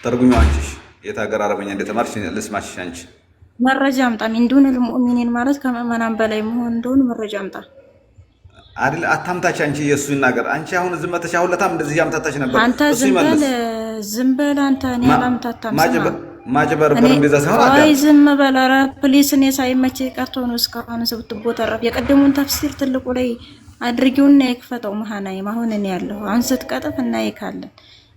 ተርጉሚው አንቺሽ የት ሀገር አረበኛ እንደተማርሽ ልስማሽ አንቺ መረጃ አምጣ ሚንዱን المؤمنين ማለት ከመመናን በላይ መሆን እንደሆነ መረጃ አምጣ አይደል አታምታች አንቺ የሱ ይናገር አንቺ አሁን ዝመተሽ አሁን ለታም እንደዚህ ያምታታሽ ነበር አንተ ዝምበል አንተ እኔ አላምታታም ማጭበር በረንቤዛ ሳይሆን አይ ዝም በል ኧረ ፕሊስ እኔ ሳይመች ቀርቶ ነው እስካሁን ስትቦተረፍ የቀደሙን ተፍሲር ትልቁ ላይ አድርጊውና ይክፈተው መሃናይ አሁን እኔ ያለው አሁን ስትቀጥፍ እና ይካለን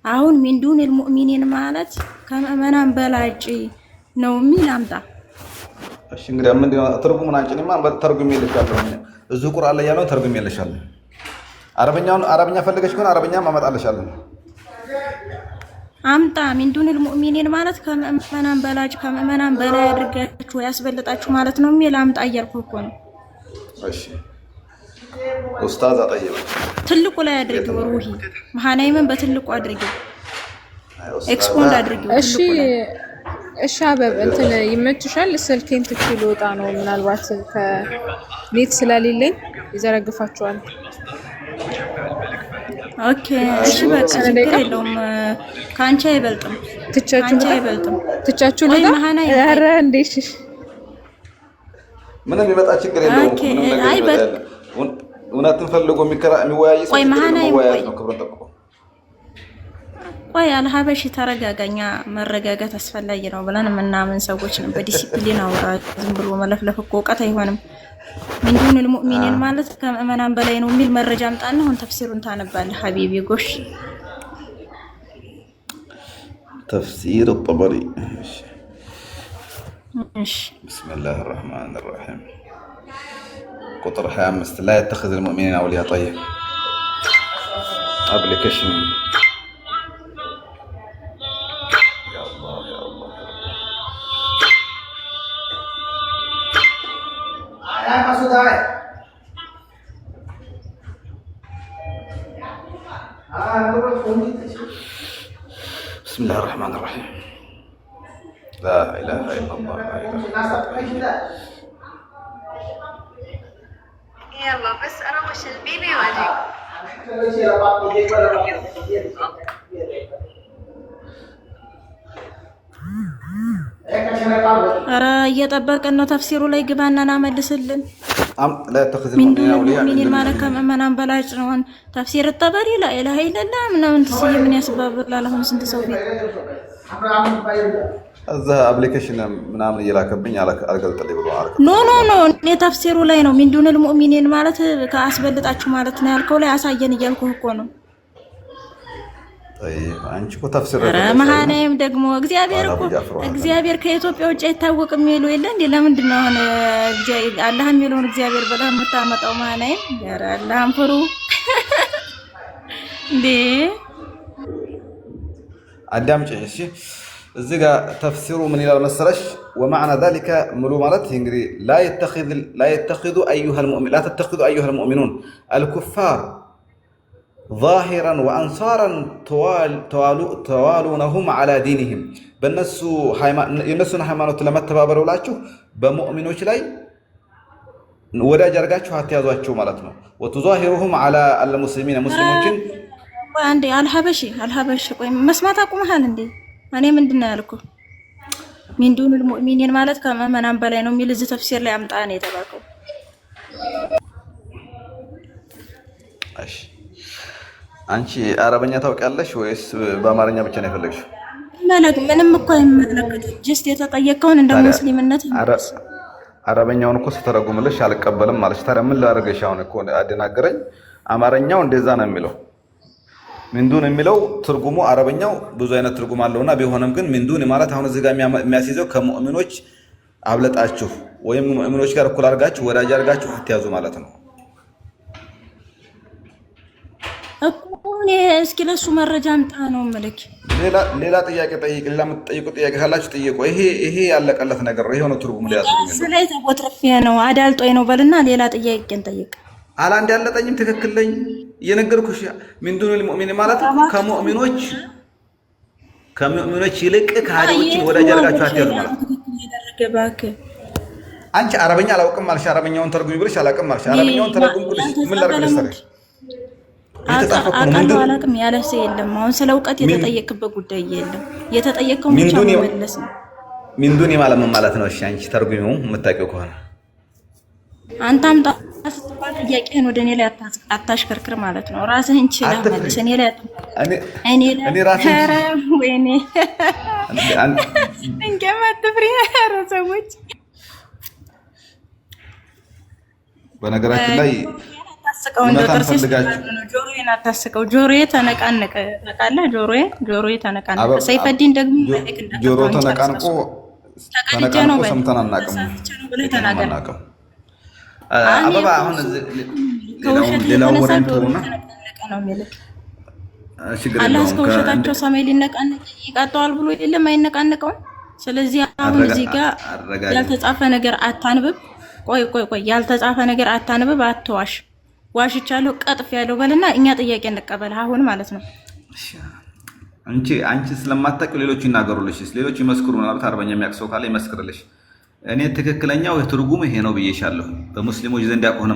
አሁን ሚንዱን المؤمنين ማለት ከመመናን በላጭ ነው ሚል አምጣ እሺ እንግዲህ ምን ተርጉሙን አንቺንማ ተርጉም ይልሻለሁ እዙ ቁርአን ላይ ያለው ተርጉም ይልሻለሁ አረበኛ ፈልገሽ ከሆነ አረበኛ ማመጣልሻለሁ አምጣ ሚንዱን المؤمنين ማለት ከመመናን በላጭ ከመመናን በላይ አድርጋችሁ ያስበለጣችሁ ማለት ነው ሚል አምጣ እያልኩ እኮ ነው እሺ ኡስታዝ አጠየበ ትልቁ ላይ አድርጊው ሩሂ መሃናይምን በትልቁ አድርጊው ኤክስፖንድ አድርጊው እሺ አበብ እንትን ይመችሻል ስልኬን ትክክል ወጣ ነው ምናልባት ከኔት ስለሌለኝ ይዘረግፋቸዋል ኦኬ እሺ በቃ ችግር የለውም ካንቺ አይበልጥም ትቻችሁ ላይ መሃናይ ኧረ እንዴሽ ምንም ይመጣ ችግር የለውም ምንም ነገር ይመጣል እውነትን ፈልጎ የሚወያይ ሰው ነው ክብሩን ጠብቆ ቆይ አልሀበሽ ተረጋጋኛ መረጋጋት አስፈላጊ ነው ብለን ምናምን ሰዎች ነው በዲሲፕሊን አውራ ዝም ብሎ መለፍለፍ እኮ እውቀት አይሆንም ሚንዱን المؤمنين ማለት ከመመናን በላይ ነው የሚል መረጃ አምጣና አሁን ተፍሲሩን ታነባለህ ሐቢቢ ጎሽ تفسير الطبري ماشي بسم الله الرحمن الرحيم قطر 25 لا يتخذ المؤمنين أولياء طيب ابلكيشن يا الله يا الله يا مسعود بسم الله الرحمن الرحيم لا إله إلا الله لا إله إلا الله يلا بس انا وش البيبي واجيك ኧረ እየጠበቅን ነው ተፍሲሩ ላይ ግባና እናመልስልን لا يتخذ المؤمنين أولياء ማለት ከመመናን በላጭ ነው ተፍሲር الطبري لا إله إلا الله ምናምን ትስይ ምን ያስባብላል አሁን ስንት ሰው ፊት እዛ አፕሊኬሽን ምናምን እየላከብኝ አልገልጥልኝ ብሎ አርክ ኖ እኔ ተፍሲሩ ላይ ነው ሚንዱን المؤمنين ማለት ከአስበልጣችሁ ማለት ነው ያልከው ላይ አሳየን እያልኩህ እኮ ነው طيب አንቺ እኮ ተፍሲር መሃናይም ደግሞ እግዚአብሔር ከኢትዮጵያ ውጭ አይታወቅም የሚሉ የለ እንዴ ለምንድን ነው አሁን አላህ የሚለውን እግዚአብሔር በላ የምታመጣው መሃናይም ያረ አላህን ፍሩ እንዴ አዳምጪ እሺ እዚህ ጋር ተፍሲሩ ምን ይላል መሰለሽ ومعنى ذلك ሙሉ ማለት እንግዲህ لا يتخذ ايها المؤمنون الكفار ظاهرا وانصارا توالونهم على دينهم የነሱን ሃይማኖት ለመተባበር ብላችሁ በሙእሚኖች ላይ ወዳጅ አርጋችሁ አትያዟቸው ማለት ነው وتظاهرهم على المسلمين ሙስሊሞችን አንዴ አልሀበሽ ቆይ መስማት አቁመሃል እንዴ እኔ ምንድነው ያልኩህ ሚንዱን المؤمنين ማለት ከመመናን በላይ ነው የሚል እዚህ ተፍሲር ላይ አምጣ ነው የተባለው እሺ አንቺ አረበኛ ታውቂያለሽ ወይስ በአማርኛ ብቻ ነው የፈለግሽው ምንም እኮ አይመለከትም ጀስት የተጠየቀውን እንደ ሙስሊምነት አረበኛውን እኮ ስተረጉምልሽ አልቀበልም ማለት ታዲያ ምን ላድርግሽ አሁን እኮ አደናገረኝ አማርኛው እንደዛ ነው የሚለው ሚንዱን የሚለው ትርጉሙ አረበኛው ብዙ አይነት ትርጉም አለውና ቢሆንም ግን ሚንዱን ማለት አሁን እዚህ ጋር የሚያስይዘው ከሙእሚኖች አብለጣችሁ ወይም ሙእሚኖች ጋር እኩል አድርጋችሁ ወዳጅ አድርጋችሁ አትያዙ ማለት ነው እኔ እስኪ ለሱ መረጃ አምጣ ነው መልክ ሌላ ጥያቄ ጠይቅ ሌላ የምትጠይቁ ጥያቄ ካላችሁ ጠይቁ ይሄ ያለቀለት ነገር ነው ይሄው ነው ትርጉሙ ሊያስፈልግ ነው ስለዚህ ተቦትረፊያ ነው አዳልጦይ ነው በልና ሌላ ጥያቄን ጠይቅ አላንድ ያለጠኝም ትክክል ነኝ የነገርኩሽ ሚንዱን المؤمن ማለት ከሙእሚኖች ይልቅ ከሃዲዎችን ወዳጅ አድርጋችሁ አትያዙ ማለት ነው አንቺ አረበኛ አላውቅም ማለሽ አረበኛውን ተርጉሚ ብለሽ አላውቅም ማለሽ አረበኛውን ተርጉም ብለሽ ምን ላድርግልሽ አቃሉ አላቅም ያለ ሰው የለም። አሁን ስለ እውቀት የተጠየቅበት ጉዳይ የለም። የተጠየቀው ብቻ መመለስ ነው። ሚንዱኒ ማለት ነው። እሺ አንቺ ተርጉሚው የምታውቂው ከሆነ አንተ አምጣ ስትባል ጥያቄህን ወደ እኔ ላይ አታሽከርክር ማለት ነው። ራስህን ችለህ መልስ። እኔ ላይ ወይኔ እንገማት ፍሬ ሰዎች በነገራችን ላይ አታስቀው እንደ ጥርስ ጆሮዬን አታስቀው። ጆሮዬ ተነቃነቀ ታውቃለህ። ጆሮዬ ተነቃነቀ። ሰይፈዲን ደግሞ ጆሮ ተነቃንቆ ሰምተን አናውቅም። አበባ አሁን ሌላው ወሬን ተውና አላህ እስከ ውሸታቸው ሰማይ ሊነቃነቅ ይቀጣዋል ብሎ የለም አይነቃነቀውም። ስለዚህ አሁን እዚህ ጋር ያልተጻፈ ነገር አታንብብ። ቆይ ያልተጻፈ ነገር አታንብብ፣ አትዋሽ። ዋሽቻለሁ ቀጥፍ ያለው በልና እኛ ጥያቄ እንቀበል አሁን ማለት ነው። አንቺ ስለማታውቂ ሌሎች ይናገሩልሽ፣ ሌሎች ይመስክሩ። ማለት አርበኛ የሚያቅሰው ካለ ይመስክርልሽ። እኔ ትክክለኛው የትርጉም ይሄ ነው ብዬሻለሁ። በሙስሊሞች ዘንድ ያቆነ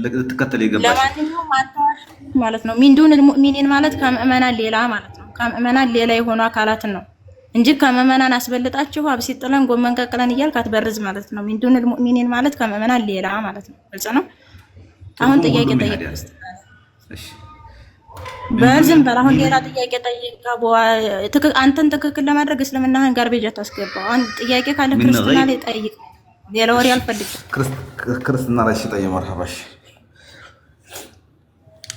ልትከተል ይገባሽ። ለማንኛውም አትዋሽ ማለት ነው። ሚንዱን ሙእሚኒን ማለት ከምእመናን ሌላ ማለት ነው። ከምእመናን ሌላ የሆኑ አካላትን ነው እንጂ ከምእመናን አስበልጣችሁ አብሲት ጥለን ጎመን ቀቅለን እያልክ አትበርዝ ማለት ነው። ሚንዱን ሙእሚኒን ማለት ከምእመናን ሌላ ማለት ነው። ግልጽ ነው። አሁን ጥያቄ ጠይቅ። እሺ በዝም በል። አሁን ሌላ ጥያቄ ጠይቅ። አንተን ትክክል ለማድረግ እስልምናህን ጋርቤጅ አታስገባው። አንድ ጥያቄ ካለ ክርስትና ላይ ጠይቅ። ሌላ ወሬ አልፈልግም። ክርስትና ላይ ጠይቅ። መርሐባሽ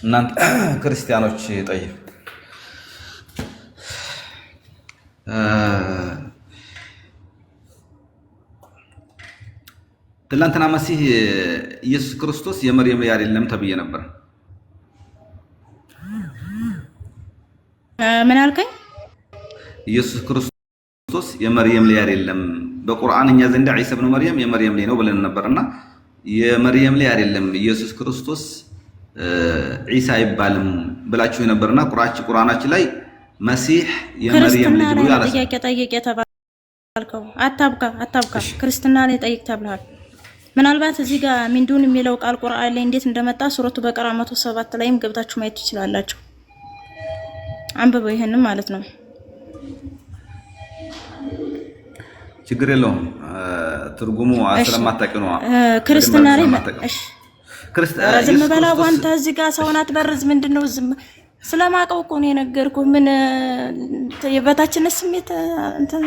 እናንተ ክርስቲያኖች ጠይቅ። ትላንትና መሲህ ኢየሱስ ክርስቶስ የመርየም ልጅ አይደለም ተብዬ ነበር። ምን አልከኝ? ኢየሱስ ክርስቶስ የመርየም ልጅ አይደለም። በቁርአን እኛ ዘንድ ዒሳ ኢብኑ መርየም የመርየም ልጅ ነው ብለን ነበርና የመርየም ልጅ አይደለም ኢየሱስ ክርስቶስ ዒሳ አይባልም ብላችሁ ነበርና ቁርአናችን ላይ መሲህ የመርየም ልጅ ነው ያለው። ጥያቄ ጠይቅ የተባልከው አታብካ። ክርስትና ላይ ጠይቅ ተብሏል። ምናልባት እዚህ ጋር ሚንዱን የሚለው ቃል ቁርአን ላይ እንዴት እንደመጣ ሱረቱ በቀራ 107 ላይም ገብታችሁ ማየት ትችላላችሁ። አንብበው ይሄንን ማለት ነው። ችግር የለውም። ትርጉሙ ስለማታውቂ ነው። ክርስትና ላይ ዝም በላ አንተ እዚህ ጋር ሰውን አትበርዝ። ምንድነው ዝም ስለማውቀው እኮ ነው የነገርኩህ። ምን የበታችነት ስሜት እንትን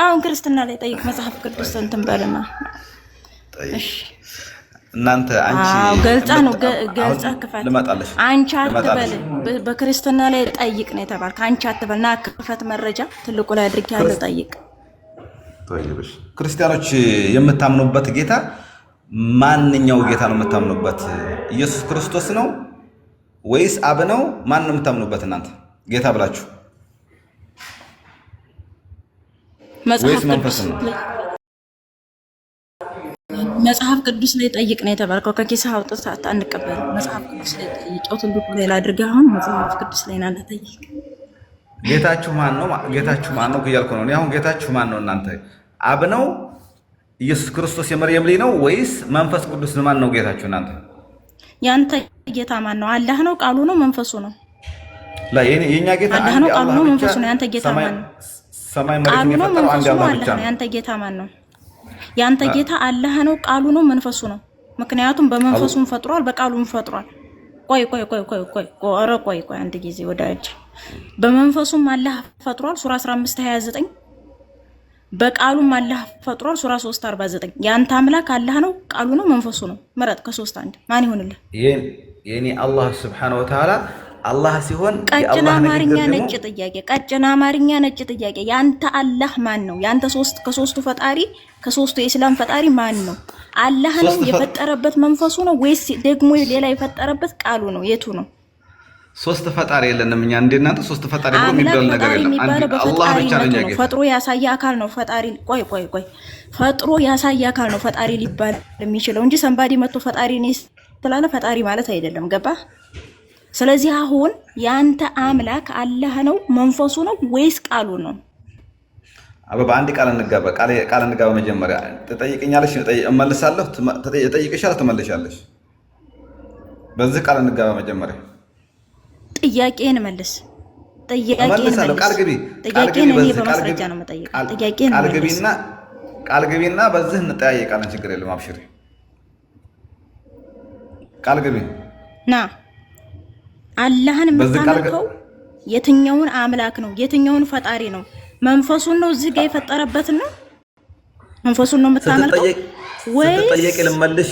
አሁን ክርስትና ላይ ጠይቅ። መጽሐፍ ቅዱስ እንትን በልና እሺ እናንተ አንቺ ገልጻ ክፈት። አንቺ አትበል። በክርስትና ላይ ጠይቅ ነው የተባልክ። አንቺ አትበልና ክፈት። መረጃ ትልቁ ላይ አድርጌ ያለው ጠይቅ። ክርስቲያኖች የምታምኑበት ጌታ ማንኛው ጌታ ነው የምታምኑበት? ኢየሱስ ክርስቶስ ነው ወይስ አብ ነው? ማን ነው የምታምኑበት እናንተ ጌታ ብላችሁ? ወይስ መንፈስ ነው? መጽሐፍ ቅዱስ ላይ ጠይቅ ነው የተባልከው። ከኪስህ አውጥተህ አንቀበል። መጽሐፍ ቅዱስ ላይ ጠይቀው ትልቁ ላይ ላድርገህ። አሁን መጽሐፍ ቅዱስ ላይ ናለ ጠይቅ። ጌታችሁ ማን ነው? ጌታችሁ ማን ነው እያልኩ ነው። አሁን ጌታችሁ ማን ነው እናንተ? አብ ነው? ኢየሱስ ክርስቶስ የመርየም ልጅ ነው ወይስ መንፈስ ቅዱስ? ማን ነው ጌታችሁ እናንተ? ያንተ ጌታ ማን ነው? አላህ ነው? ቃሉ ነው? መንፈሱ ነው? የኛ ጌታ አላህ ነው? ቃሉ ነው? መንፈሱ ነው? ያንተ ጌታ ማን ነው? ሰማይ መሬት የፈጠረው አንድ አላህ ብቻ ነው። ያንተ ጌታ ማን ነው? ያንተ ጌታ አላህ ነው? ቃሉ ነው? መንፈሱ ነው? ምክንያቱም በመንፈሱም ፈጥሯል፣ በቃሉም ፈጥሯል። ቆይ አንድ ጊዜ ወዳጅ። በመንፈሱም አላህ ፈጥሯል ሱራ 15:29፣ በቃሉም አላህ ፈጥሯል ሱራ 3:49። ያንተ አምላክ አላህ ነው? ቃሉ ነው? መንፈሱ ነው? ምረጥ ከሶስት አንድ። ማን ይሆንልህ? የኔ አላህ Subhanahu Wa Ta'ala አላህ ሲሆን ቀጭን አማርኛ ነጭ ጥያቄ። ቀጭን አማርኛ ነጭ ጥያቄ። ያንተ አላህ ማን ነው? ያንተ ከሶስቱ ፈጣሪ ከሶስቱ የእስላም ፈጣሪ ማን ነው? አላህ ነው የፈጠረበት መንፈሱ ነው ወይስ ደግሞ ሌላ የፈጠረበት ቃሉ ነው? የቱ ነው? ሶስት ፈጣሪ የለንም እኛ እንደናንተ ሶስት ፈጣሪ ብሎ የሚባል ነገር የለም። አላህ ብቻ ነው ያለው። ፈጥሮ ያሳየ አካል ነው ፈጣሪ። ቆይ ፈጥሮ ያሳየ አካል ነው ፈጣሪ ሊባል የሚችለው እንጂ ሰንባዲ መጥቶ ፈጣሪ ነኝ ስላለ ፈጣሪ ማለት አይደለም። ገባ? ስለዚህ አሁን ያንተ አምላክ አላህ ነው መንፈሱ ነው ወይስ ቃሉ ነው? አበባ አንድ ቃል እንጋባ። መጀመሪያ ትጠይቀኛለሽ፣ እመልሳለሁ። ትጠይቀሻለሽ፣ ትመልሻለሽ። በዚህ ቃል እንጋባ መጀመሪያ። ጥያቄን መልስ። እመልሳለሁ። ቃል ግቢ። ጥያቄን እኔ በማስረጃ ነው የምጠይቀው። ጥያቄን ቃል ግቢና በዚህ እንጠያየቃለን። ችግር የለም አብሽሪ። ቃል ግቢ ና አላህን የምታመልከው የትኛውን አምላክ ነው? የትኛውን ፈጣሪ ነው? መንፈሱን ነው እዚህ ጋር የፈጠረበትን ነው? መንፈሱን ነው የምታመልከው ወይ? ስትጠየቂ ልመልሺ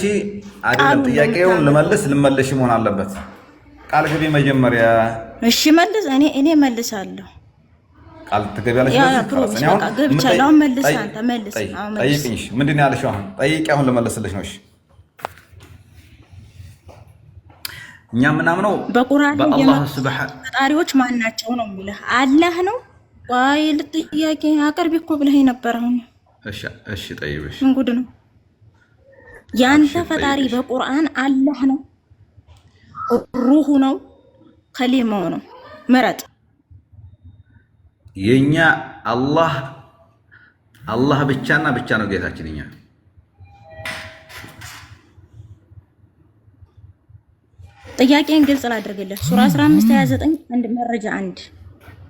አይደለም፣ ጥያቄውን ልመልሽ መሆን አለበት። ቃል ግቢ መጀመሪያ። እሺ መልስ። እኔ መልሳለሁ። ቃል ትገቢያለሽ? ፕሮቪስ በቃ ገብቻለሁ። አሁን መልስ አንተ መልስ። ጠይቅኝ። ምንድን ነው ያልሽው? አሁን ጠይቂ። አሁን ልመልስልሽ ነው። እሺ እኛ ምናምነው በቁርአን በአላህ ሱብሃነ ፈጣሪዎች ማን ናቸው ነው የሚለው። አላህ ነው ወይ? ለጥያቄ አቅርቢ እኮ ብለኸኝ ነበር። አሁን እሺ ጠይብሽ። ምን ጉድ ነው? ያንተ ፈጣሪ በቁርአን አላህ ነው፣ ሩሁ ነው፣ ከሊማው ነው? ምረጥ። የኛ አላህ ብቻና ብቻ ነው ጌታችን። እኛ ጥያቄን ግልጽ ላድርግልህ። ሱራ 15:29 አንድ መረጃ 1፣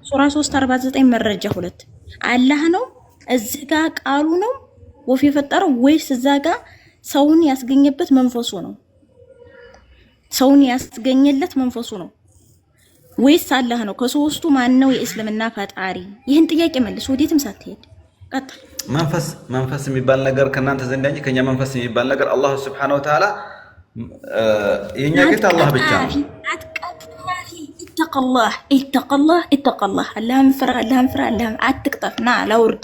ሱራ 3:49 መረጃ 2። አላህ ነው እዚህ ጋር ቃሉ ነው ወፍ የፈጠረው ወይስ እዛ ጋር ሰውን ያስገኘበት መንፈሱ ነው? ሰውን ያስገኘለት መንፈሱ ነው ወይስ አላህ ነው? ከሶስቱ ማን ነው የእስልምና ፈጣሪ? ይህን ጥያቄ መልስ፣ ወዴትም ሳትሄድ ቀጥል። መንፈስ የሚባል ነገር ከናንተ ዘንድ እንጂ ከኛ መንፈስ የሚባል ነገር አላህ Subhanahu Wa Ta'ala የኛ ጌታ አላህ ብቻ ነው። ኢተቀላህ አላህን ፍራ፣ አትቅጠፍ። ና ላውርድ።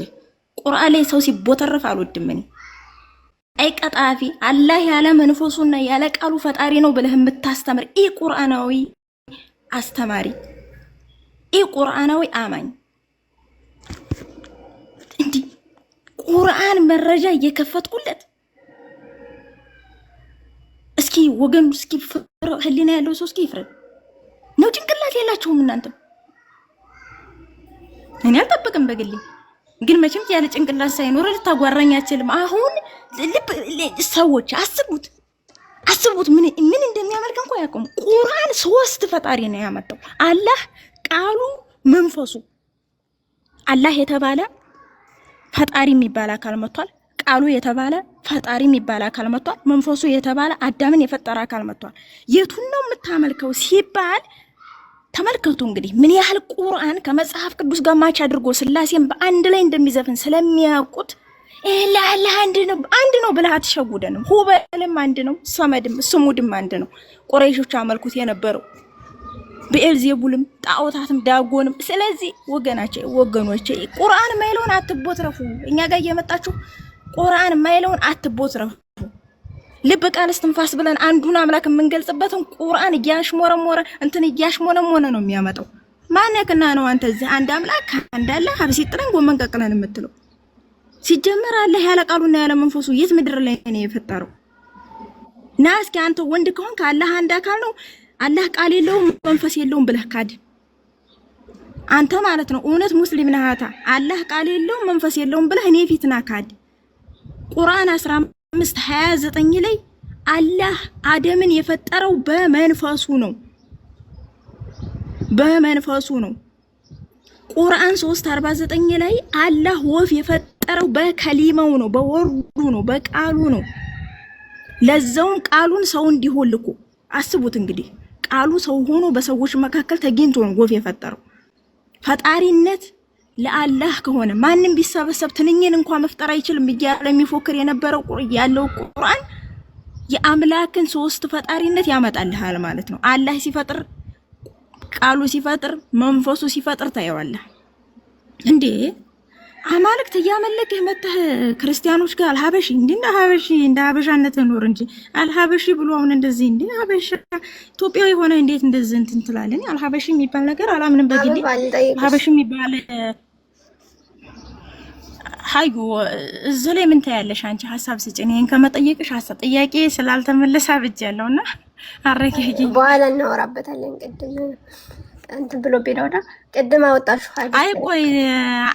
ቁርአን ላይ ሰው ሲቦተረፍ አልወድም እኔ። አይቀጣፊ አላህ ያለ መንፈሱና ያለ ቃሉ ፈጣሪ ነው ብለህ የምታስተምር ቁርአናዊ አስተማሪ፣ ቁርአናዊ አማኝ እንዲህ ቁርአን መረጃ እየከፈትኩለት እስኪ ወገኑ እስኪ ህሊና ያለው ሰው እስኪ ይፍረድ። ነው ጭንቅላት የላችሁም እናንተ። እኔ አልጠብቅም በግሌ ግን መቼም ያለ ጭንቅላት ሳይኖር ልታጓራኝ አትችልም። አሁን ሰዎች አስቡት ምን እንደሚያመልክ እንኳን ያቆም። ቁርአን ሶስት ፈጣሪ ነው ያመጣው። አላህ ቃሉ መንፈሱ። አላህ የተባለ ፈጣሪ የሚባል አካል መጥቷል። ቃሉ የተባለ ፈጣሪ የሚባል አካል መጥቷል። መንፈሱ የተባለ አዳምን የፈጠረ አካል መጥቷል። የቱን ነው የምታመልከው ሲባል ተመልከቱ እንግዲህ ምን ያህል ቁርአን ከመጽሐፍ ቅዱስ ጋር ማች አድርጎ ስላሴን በአንድ ላይ እንደሚዘፍን ስለሚያውቁት ለአላህ አንድ ነው ብለህ አትሸውደንም። ሁበልም አንድ ነው፣ ሰመድም ስሙድም አንድ ነው። ቁረይሾች አመልኩት የነበረው በኤልዜቡልም ጣዖታትም ዳጎንም። ስለዚህ ወገኖቼ ቁርአን ማይለውን አትቦትረፉ። እኛ ጋር እየመጣችሁ ቁርአን ማይለውን አትቦትረፉ። ልብ ቃል እስትንፋስ ብለን አንዱን አምላክ የምንገልጽበትን ቁርአን እያሽሞነሞነ ነው የሚያመጣው። ማነክና ነው አንተ እዚህ አንድ አምላክ አንድ አላህ አብሲጥረን ጎመን ቀቅለን የምትለው? ሲጀመር አላህ ያለ ቃሉና ያለ መንፈሱ የት ምድር ላይ ነው የፈጠረው? ና እስኪ አንተ ወንድ ከሆንክ አላህ አንድ አካል ነው፣ አላህ ቃል የለውም መንፈስ የለውም ብለህ ካድ። አንተ ማለት ነው እውነት ሙስሊም ነህ። አላህ ቃል የለውም መንፈስ የለውም ብለህ እኔ ፊትና ካድ። ቁርአን 15:29 ላይ አላህ አደምን የፈጠረው በመንፈሱ ነው። ቁርአን 3:49 ላይ አላህ ወፍ የፈጠረው በከሊማው ነው፣ በወርዱ ነው፣ በቃሉ ነው። ለዛውም ቃሉን ሰው እንዲሆን ልኮ አስቡት እንግዲህ ቃሉ ሰው ሆኖ በሰዎች መካከል ተገኝቶ ነው ወፍ የፈጠረው። ፈጣሪነት ለአላህ ከሆነ ማንም ቢሰበሰብ ትንኝን እንኳን መፍጠር አይችልም እያለ የሚፎክር የነበረው ያለው ቁርአን የአምላክን ሶስት ፈጣሪነት ያመጣልሃል ማለት ነው። አላህ ሲፈጥር፣ ቃሉ ሲፈጥር፣ መንፈሱ ሲፈጥር ታየዋለህ እንዴ። አማልክት እያመለክህ መተህ ክርስቲያኖች ጋር አልሀበሺ እንደ ሀበሻነት ኖር እንጂ አልሀበሺ ብሎ አሁን እንደዚህ እንዴ ሀበሻ ኢትዮጵያዊ የሆነ እንዴት እንደዚህ እንትን ትላለህ? አልሀበሺ የሚባል ነገር አላምንም በግሌ። ሀበሺ የሚባል ሀዩ እዚህ ላይ ምን ታያለሽ አንቺ? ሀሳብ ስጭኝ። ይሄን ከመጠየቅሽ ሀሳብ ጥያቄ ስላልተመለሰ አብጃለሁና አረጋጊ። በኋላ እናወራበታለን። ቅድም እንትን ብሎ ቢለውና ቅድም አወጣሽው ሀዲስ።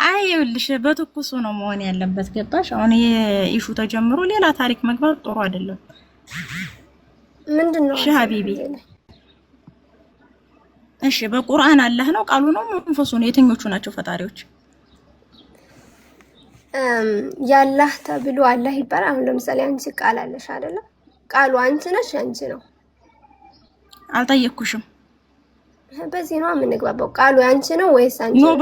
አይ ይኸውልሽ በትኩሱ ነው መሆን ያለበት። ገባሽ? አሁን የኢሹ ተጀምሮ ሌላ ታሪክ መግባት ጥሩ አይደለም። ምንድነው እሺ ሀቢቢ እሺ በቁርአን አላህ ነው ቃሉ ነው መንፈሱ ነው የትኞቹ ናቸው ፈጣሪዎች? ያላህ ተብሎ አላህ ይባላል። አሁን ለምሳሌ አንቺ ቃል አለሽ አይደለ? ቃሉ አንቺ ነሽ አንቺ ነው። አልጠየቅኩሽም። በዚህ ነው የምንግባባው። ቃሉ አንቺ ነው ወይስ አንቺ ነው?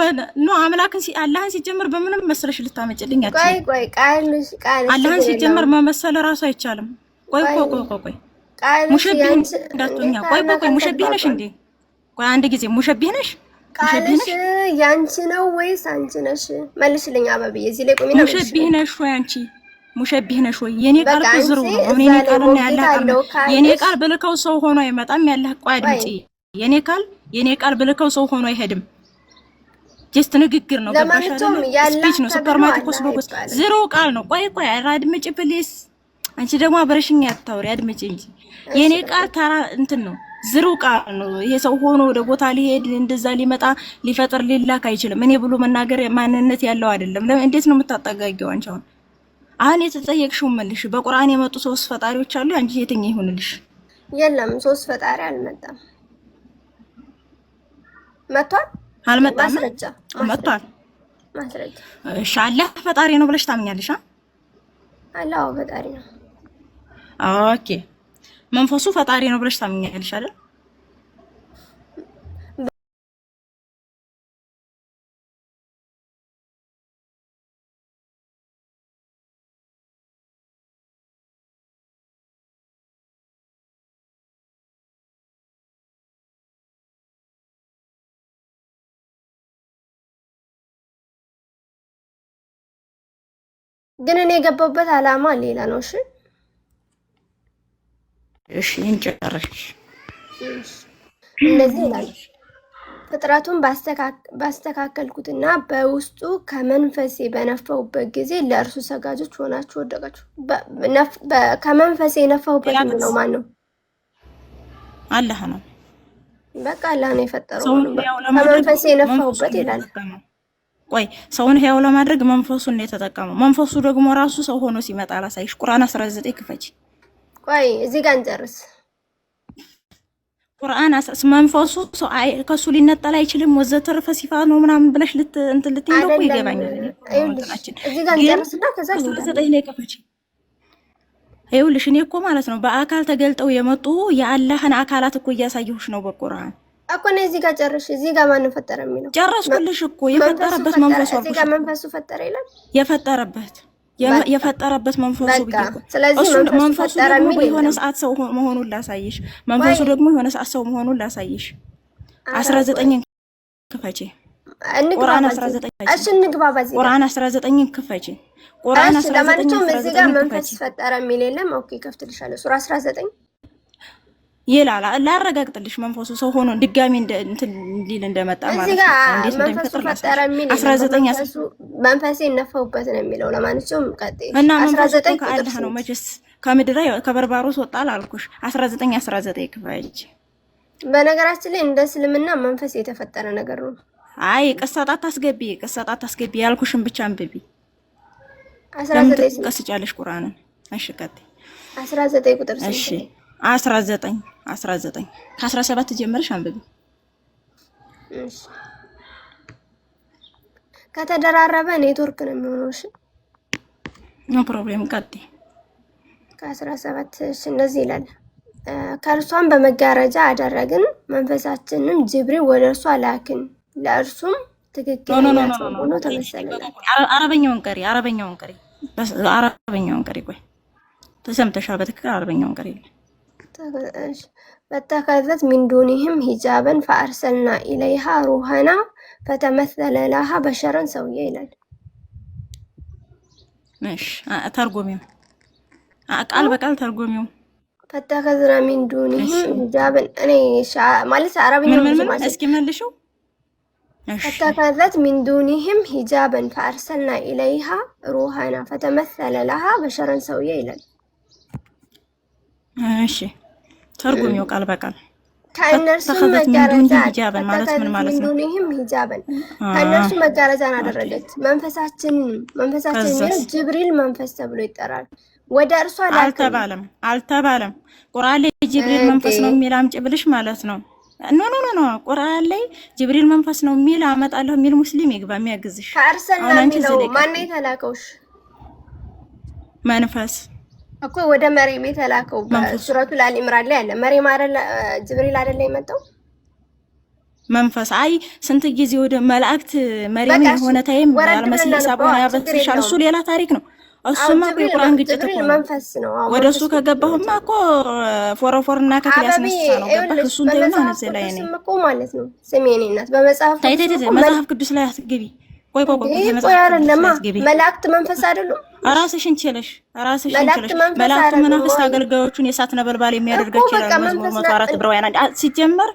ኖ አምላክን አላህን ሲጀምር በምንም መስለሽ ልታመጭልኝ አትችልም። ቆይ ቃልሽ አላህን ሲጀምር መመሰል ራሱ አይቻልም። ቆይ ሙሸቢህ እንዳትሆኛ። ቆይ ሙሸቢህ ነሽ እንዴ? ቆይ አንድ ጊዜ ሙሸቢህ ነሽ? ቃልሽ ያንቺ ነው ወይስ አንቺ ነሽ? መልሽልኝ አበብዬ። እዚህ ላይ ቆሚና ሙሸቢህ ነሽ ወይ አንቺ? ሙሸቢህ ነሽ ወይ? የኔ ቃል ዝሩ ነው። እኔ ቃል እና ያላህ ቃል የኔ ቃል ብልከው ሰው ሆኖ አይመጣም። ያላህ ቆይ አድምጪ። የኔ ቃል ብልከው ሰው ሆኖ አይሄድም። ጀስት ንግግር ነው። ለማንኛውም ስፒች ነው። ሱፐርማርኬት ኮስሞስ ዝሩ ቃል ነው። ቆይ አድምጪ ፕሊስ። አንቺ ደግሞ አበረሽኛ አታውሪ፣ አድምጪ እንጂ የኔ ቃል ተራ እንትን ነው። ዝሩ ቃል ነው። ይሄ ሰው ሆኖ ወደ ቦታ ሊሄድ እንደዛ ሊመጣ ሊፈጥር ሊላክ አይችልም። እኔ ብሎ መናገር ማንነት ያለው አይደለም። ለምን እንዴት ነው የምታጠጋጊው? አንቺ አሁን የተጠየቅሽው መልሽ። በቁርአን የመጡ ሶስት ፈጣሪዎች አሉ። አንቺ የትኛው ይሁንልሽ? የለም ሶስት ፈጣሪ አልመጣም። መጥቷል? አልመጣም። ማስረጃ መጥቷል። ማስረጃ። እሺ አላህ ፈጣሪ ነው ብለሽ ታምኛለሽ? አላህ ፈጣሪ ነው። ኦኬ መንፈሱ ፈጣሪ ነው ብለሽ ታምኛለሽ አይደል? ግን እኔ የገባሁበት አላማ ሌላ ነው። እሺ እንጨርሽ። እንደዚህ ይላል። ፍጥረቱን ባስተካከልኩትና በውስጡ ከመንፈሴ በነፋሁበት ጊዜ ለእርሱ ሰጋጆች ሆናችሁ ወደቃችሁ። ከመንፈሴ የነፋሁበት ነው ማን ነው? አላህ ነው። በቃ አላህ ነው የፈጠረው። ከመንፈሴ የነፋሁበት ይላል። ቆይ ሰውን ህያው ለማድረግ መንፈሱን ነው የተጠቀመው። መንፈሱ ደግሞ ራሱ ሰው ሆኖ ሲመጣ አላሳይሽ? ቁርአን 19 ክፈች። ቆይ እዚህ ጋር እንጨርስ። ቁርአን መንፈሱ ሰው ከሱ ሊነጠል አይችልም ወዘተረፈ ሲፋ ነው ምናምን ብለሽ እንትን ልትይ ነው። ይገባኛል። እዚህ ጋር እንጨርስና ከዛ 19 ላይ ክፈች። ይኸውልሽ እኔ እኮ ማለት ነው በአካል ተገልጠው የመጡ የአላህን አካላት እኮ እያሳየሁሽ ነው በቁርአን እኮ ነው። እዚህ ጋር ጨርሽ። እዚህ ጋር ማን ፈጠረ የሚለው ጨረስኩልሽ እኮ። የፈጠረበት መንፈሱ እዚህ ጋር መንፈሱ ፈጠረ ይላል። የፈጠረበት መንፈሱ ቢሆን ስለዚህ መንፈሱ ደግሞ የሆነ ሰዓት ሰው መሆኑን ላሳይሽ። መንፈሱ ደግሞ የሆነ ሰዓት ሰው መሆኑን ላሳይሽ። 19 ክፈቺ። ቁርአን 19 እሺ እንግባባ። እዚህ ቁርአን 19 ክፈቺ። ቁርአን 19 ለማንኛውም እዚህ ጋር መንፈስ ፈጠረ የሚል የለም። ኦኬ ከፍትልሻለሁ። ሱራ 19 ይላል። ላረጋግጥልሽ መንፈሱ ሰው ሆኖ ድጋሚ እንትን ሊል እንደመጣ ማለት ነው። እንዴት እንደሚፈጠር ፈጠረ የሚል 19 መንፈሴ ነፈውበት ነው የሚለው። ለማንኛውም ቀጥይ እና 19 ከአላህ ነው መቼስ ከምድር ከበርባሮስ ወጣል አልኩሽ። 19 ክፈች። በነገራችን ላይ እንደ እስልምና መንፈስ የተፈጠረ ነገር ነው። አይ ቅሳጣት አስገቢ ያልኩሽን ብቻ አንብቢ። 19 ቀስጫለሽ ቁርአንን። እሺ ቀጥይ። 19 ቁጥር 8 እሺ 19 ከ17 ጀምረሽ አንብቢ። እሺ ከተደራረበ ኔትወርክ ነው የሚሆነው። እሺ ኖ ፕሮብሌም ቀጥይ። ከ17 እሺ እንደዚህ ይላል። ከእርሷም በመጋረጃ አደረግን፣ መንፈሳችንን ጅብሪል ወደ እርሷ ላክን፣ ለእርሱም ትክክለኛ ሆኖ ተመሰለ። አረበኛውን ቀሪ ቆይ ተሰምተሻል? በትክክል አረበኛውን ቀሪ። ፈተኸዘት ሚን ዱኒሂም ሂጃበን ፈአርሰልና ኢለይሃ ሩሃና ፈተመሰለ ለሃ በሸረን ሰውዬ ይላል። እሺ ተርጉሚው፣ ቃል በቃል ተርጉሚው። ፈተኸዝና ሚን ዱኒሂም ሂጃበን እኔ ማለት አረብኛው ማለት እስኪ መልሽው። ፈተኸዘት ሚን ዱኒሂም ሂጃበን ፈአርሰልና ኢለይሃ ሩሃና ፈተመሰለ ለሃ በሸረን ሰውዬ ይላል። እሺ ተርጉሚው ቃል በቃል። ከእነርሱ መጋረጃ ማለት ምን ማለት ነው? ሂጃበን ከእነርሱ መጋረጃን አደረገች። መንፈሳችን ጅብሪል መንፈስ ተብሎ ይጠራል። ወደ እርሷ አልተባለም። ቁርአን ላይ ጅብሪል መንፈስ ነው የሚል አምጪ ብልሽ ማለት ነው። ኖ ቁርአን ላይ ጅብሪል መንፈስ ነው የሚል አመጣለሁ የሚል ሙስሊም ይግባ የሚያግዝሽ። ፈአርሰልና የሚለው ማን ነው የተላከውሽ? መንፈስ እኮ ወደ መሬም የተላከው በሱረቱል አሊ ኢምራን ላይ አለ። መሬም አይደለ ጅብሪል አይደለ የመጣው መንፈስ። አይ ስንት ጊዜ ወደ መላእክት መሬም የሆነ ታይም አልመሲህ ሳቦና ያበትሻል። እሱ ሌላ ታሪክ ነው። እሱማ የቁርአን ግጭት እኮ መንፈስ ነው። ወደሱ ከገባሁማ እኮ ፎረፎርና ከትል ያስነሳ ነው። ገባህ? እሱ እንደሆነ ነው ላይ ነው እኮ ማለት ነው። ስሜኔናት በመጽሐፍ መጽሐፍ ቅዱስ ላይ አትገቢ። ቆይ መላእክት መንፈስ አይደሉም። ራስሽን ችለሽ መላእክት መናፍስት አገልጋዮቹን የእሳት ነበልባል የሚያደርጋቸው ይላል መዝሙር 104 ብራውያን ሲጀመር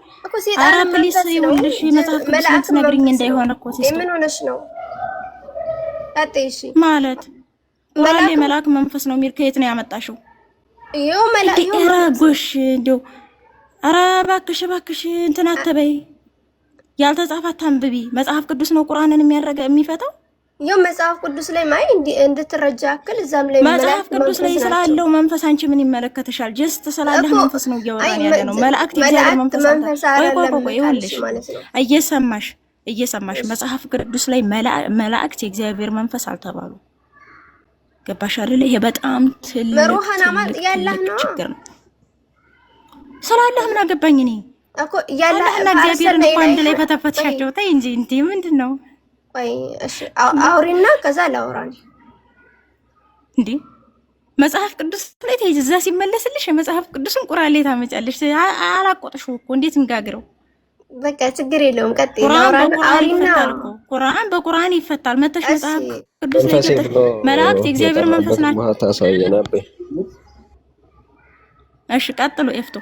አራ ፕሊስ ይኸውልሽ መጽሐፍ ቅዱስ ልትነግሪኝ እንዳይሆን እኮ ሲስተም ምን ሆነሽ ነው አጥይሽ ማለት ቁርአን ላይ መልአክ መንፈስ ነው የሚል ከየት ነው ያመጣሽው? ይኸው መልአክ ጎሽ እንደው ኧረ እባክሽ እንትን አትበይ። ያልተጻፈ አታንብቢ። መጽሐፍ ቅዱስ ነው ቁርአንን የሚፈታው። ይኸው መጽሐፍ ቅዱስ ላይ ማይ እንድትረጃ አክል እዛም ላይ መጽሐፍ ቅዱስ ላይ ስላለው መንፈስ አንቺ ምን ይመለከተሻል? ጀስት ስላለው መንፈስ ነው እያወራን ያለ ነው። መላእክት የእግዚአብሔር መንፈስ ቆይ ይኸውልሽ እየሰማሽ መጽሐፍ ቅዱስ ላይ መላእክት የእግዚአብሔር መንፈስ አልተባሉ። ገባሽ አይደል? ይሄ በጣም ትልቅ መሩሃና ማለት ያላህ ነው ችግር ነው። ስላላህ ምን አገባኝ እኔ እኮ ያላህ እግዚአብሔር ነው አንድ ላይ ፈተፈትሻቸው። ተይ እንጂ እንዴ ምንድነው? ቆይ እሺ አውሪና ከዛ ላውራን እንዴ መጽሐፍ ቅዱስ ላይ ተይዝ እዛ ሲመለስልሽ መጽሐፍ ቅዱስን ቁርአን ላይ ታመጫለሽ። አላቆጥሽው እኮ እንዴት እንጋግረው? በቃ ችግር የለውም። ቀጥይ ላውራን አውሪና ቁርአን በቁርአን ይፈታል። መተሽ መጽሐፍ ቅዱስ ላይ መላእክት የእግዚአብሔር መንፈስ ናቸው ታሳየናበ። እሺ ቀጥሉ ኤፍቶ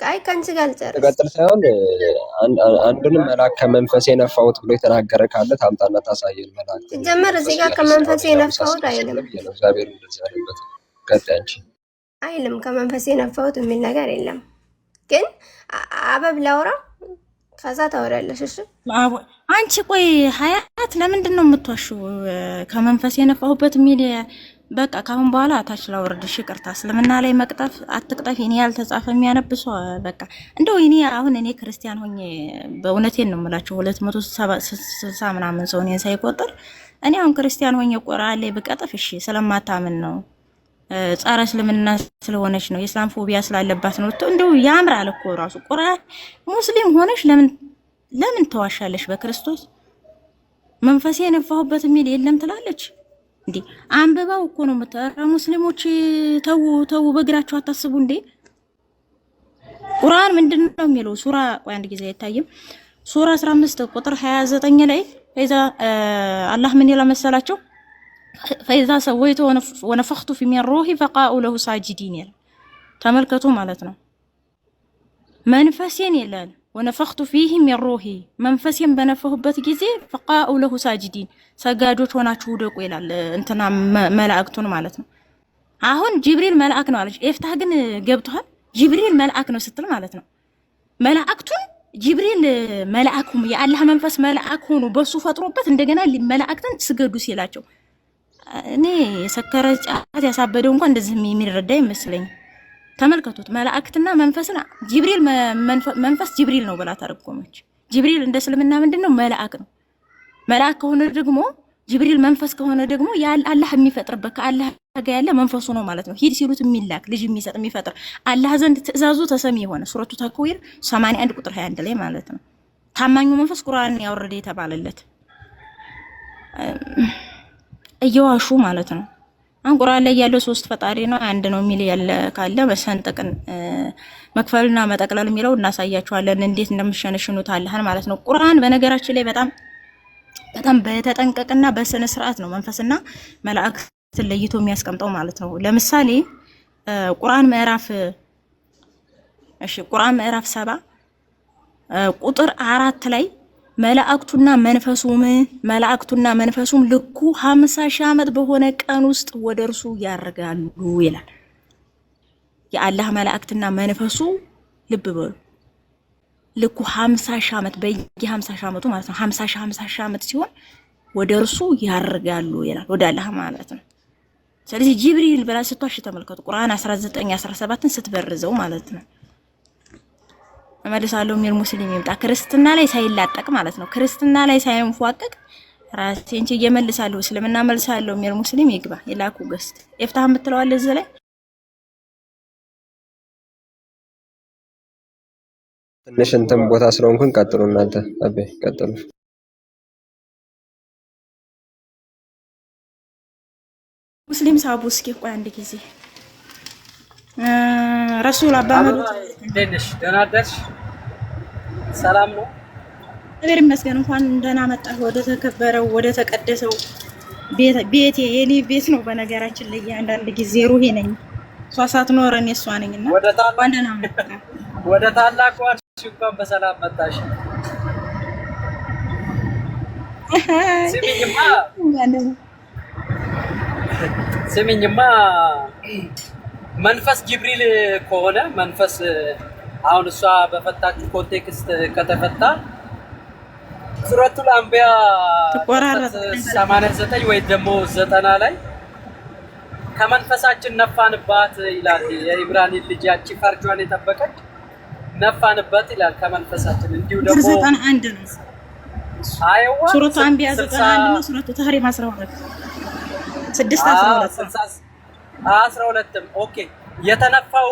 አይ ካንቺ ጋር ልጨርስ። ተቀጥል ሳይሆን አንዱንም መልአክ ከመንፈሴ ነፋሁት ብሎ የተናገረ ካለ ታምጣና ታሳየን። መልአክ ጀመር እዚህ ጋር ከመንፈሴ ነፋሁት አይልም። እግዚአብሔር እንደዚህ ያለበት ቀጣንቺ አይልም። ከመንፈሴ ነፋሁት የሚል ነገር የለም። ግን አበብ ላውራ ከዛ ታወራለሽ። እሺ አንቺ ቆይ ሀያት ለምንድን ነው የምትዋሽው? ከመንፈሴ የነፋሁበት የሚል በቃ ካሁን በኋላ ታች ላወርድሽ ይቅርታ። እስልምና ላይ መቅጠፍ አትቅጠፍ። እኔ ያልተጻፈ የሚያነብሱ በቃ እንደው እኔ አሁን እኔ ክርስቲያን ሆኜ በእውነቴን ነው የምላችሁ 260 ምናምን ሰው እኔን ሳይቆጥር እኔ አሁን ክርስቲያን ሆኜ ቁርአን ላይ ብቀጥፍ እሺ ስለማታምን ነው ጻረ እስልምና ስለሆነች ነው የእስላም ፎቢያ ስላለባት ነው። እንደው ያምራል እኮ ራሱ ቁርአን ሙስሊም ሆነሽ ለምን ተዋሻለሽ? በክርስቶስ መንፈሴ የነፋሁበት የሚል የለም ትላለች እንዴ? አንብባው እኮ ነው መተራ ሙስሊሞች ተው በእግራቸው አታስቡ እንዴ? ቁርአን ምንድነው የሚለው? ሱራ ቆይ አንድ ጊዜ አይታይም። ሱራ 15 ቁጥር 29 ላይ ፈይዛ አላህ ምን ይላል መሰላችሁ? ፈይዛ ሰወይቱ ወነፈኽቱ ፊ ሚን ሩሂ ፈቃኡ ለሁ ሳጂዲን ይላል። ተመልከቱ ማለት ነው። መንፈሴን ይላል ወነፈኽቱ ፊሂ ሚን ሩሂ መንፈሴን በነፈሁበት ጊዜ ፈቃኡ ለሁ ሳጂዲን ሰጋጆች ሆናችሁ ውደቁ ይላል። እንትና መላእክቱን ማለት ነው። አሁን ጅብሪል መልአክ ነው አለች። ኤፍታህ ግን ገብቷል። ጅብሪል መልአክ ነው ስትል ማለት ነው። መላእክቱን ጅብሪል መልአኩም የአላህ መንፈስ መልአክ ሆኖ በሱ ፈጥሮበት እንደገና መላእክትን ስገዱ ሲላቸው እኔ የሰከረ ጫት ያሳበደው እንኳን እንደዚህ የሚረዳ ይመስለኝ። ተመልከቱት መላእክትና መንፈስና ጅብሪል መንፈስ ጅብሪል ነው ብላ ተረጎመች። ጅብሪል እንደ እስልምና ምንድነው? መልአክ ነው። መልአክ ከሆነ ደግሞ ጅብሪል መንፈስ ከሆነ ደግሞ አላህ የሚፈጥርበት ከአላህ ጋር ያለ መንፈሱ ነው ማለት ነው። ሂድ ሲሉት የሚላክ ልጅ የሚሰጥ የሚፈጥር አላህ ዘንድ ትእዛዙ ተሰሚ የሆነ ሱረቱ ተክዊር 81 ቁጥር 21 ላይ ማለት ነው። ታማኙ መንፈስ ቁርአንን ያወረደ የተባለለት እየዋሹ ማለት ነው። አሁን ቁርአን ላይ ያለው ሶስት ፈጣሪ ነው አንድ ነው የሚል ያለ ካለ መሰንጠቅን መክፈልና መጠቅለል የሚለው እናሳያችኋለን እንዴት እንደምሸነሽኑት አላህን ማለት ነው። ቁርአን በነገራችን ላይ በጣም በተጠንቀቅና በስነ ስርዓት ነው መንፈስና መላእክትን ለይቶ የሚያስቀምጠው ማለት ነው። ለምሳሌ ቁርአን ምዕራፍ 7 ቁጥር 4 ላይ መላእክቱና መንፈሱም ልኩ 50 ሺህ ዓመት በሆነ ቀን ውስጥ ወደ እርሱ ያርጋሉ ይላል። የአላህ መላእክትና መንፈሱ ልብ በሉ ልኩ 50 ሺህ ዓመት በየ50 ሺህ ዓመቱ ማለት ነው። 50 ሺህ ዓመት ሲሆን ወደ እርሱ ያርጋሉ ይላል፣ ወደ አላህ ማለት ነው። ስለዚህ ጅብሪል ብላ ስትዋሽ ተመልከቱ። ቁርአን 19 17ን ስትበርዘው ማለት ነው። እመልሳለሁ የሚል ሙስሊም ይምጣ። ክርስትና ላይ ሳይላጠቅ ማለት ነው። ክርስትና ላይ ሳይንፏቀቅ ራሴን ችዬ እመልሳለሁ እስልምና እመልሳለሁ የሚል ሙስሊም ይግባ። የላኩ ገስት የፍታህ የምትለዋል እዚህ ላይ ትንሽ እንትን ቦታ ስለሆንኩኝ ቀጥሉ እናንተ አቤ ቀጥሉ። ሙስሊም ሳቡ እስኪ ቆይ አንድ ጊዜ ረሱል አባመሩ እንዴት ነሽ? ደህና አደርሽ? ሰላም ነው? እግዚአብሔር ይመስገን። እንኳን ደህና መጣህ ወደ ተከበረው ወደ ተቀደሰው ቤቴ። የኔ ቤት ነው በነገራችን ላይ አንዳንድ ጊዜ ሩሄ ነኝ እሷ ሳትኖር እኔ እሷ ነኝና እንኳን ደህና መጣህ ወደ ታላቁ አርሽ እንኳን በሰላም መጣሽ። ስሚኝማ መንፈስ ጅብሪል ከሆነ መንፈስ አሁን እሷ በፈታችሁ ኮንቴክስት ከተፈታ ሱረቱል አንቢያ 89 ወይ ደግሞ 90 ላይ ከመንፈሳችን ነፋንባት ይላል። የኢብራሂም ልጅ ያቺ ፈርጇን የጠበቀች ነፋንበት ይላል ከመንፈሳችን። እንዲሁ ደግሞ 91 ነው አይዋ ሱረቱ አንቢያ 91 ነው። ሱረቱ ተህሪም 12 6 ኦኬ የተነፋው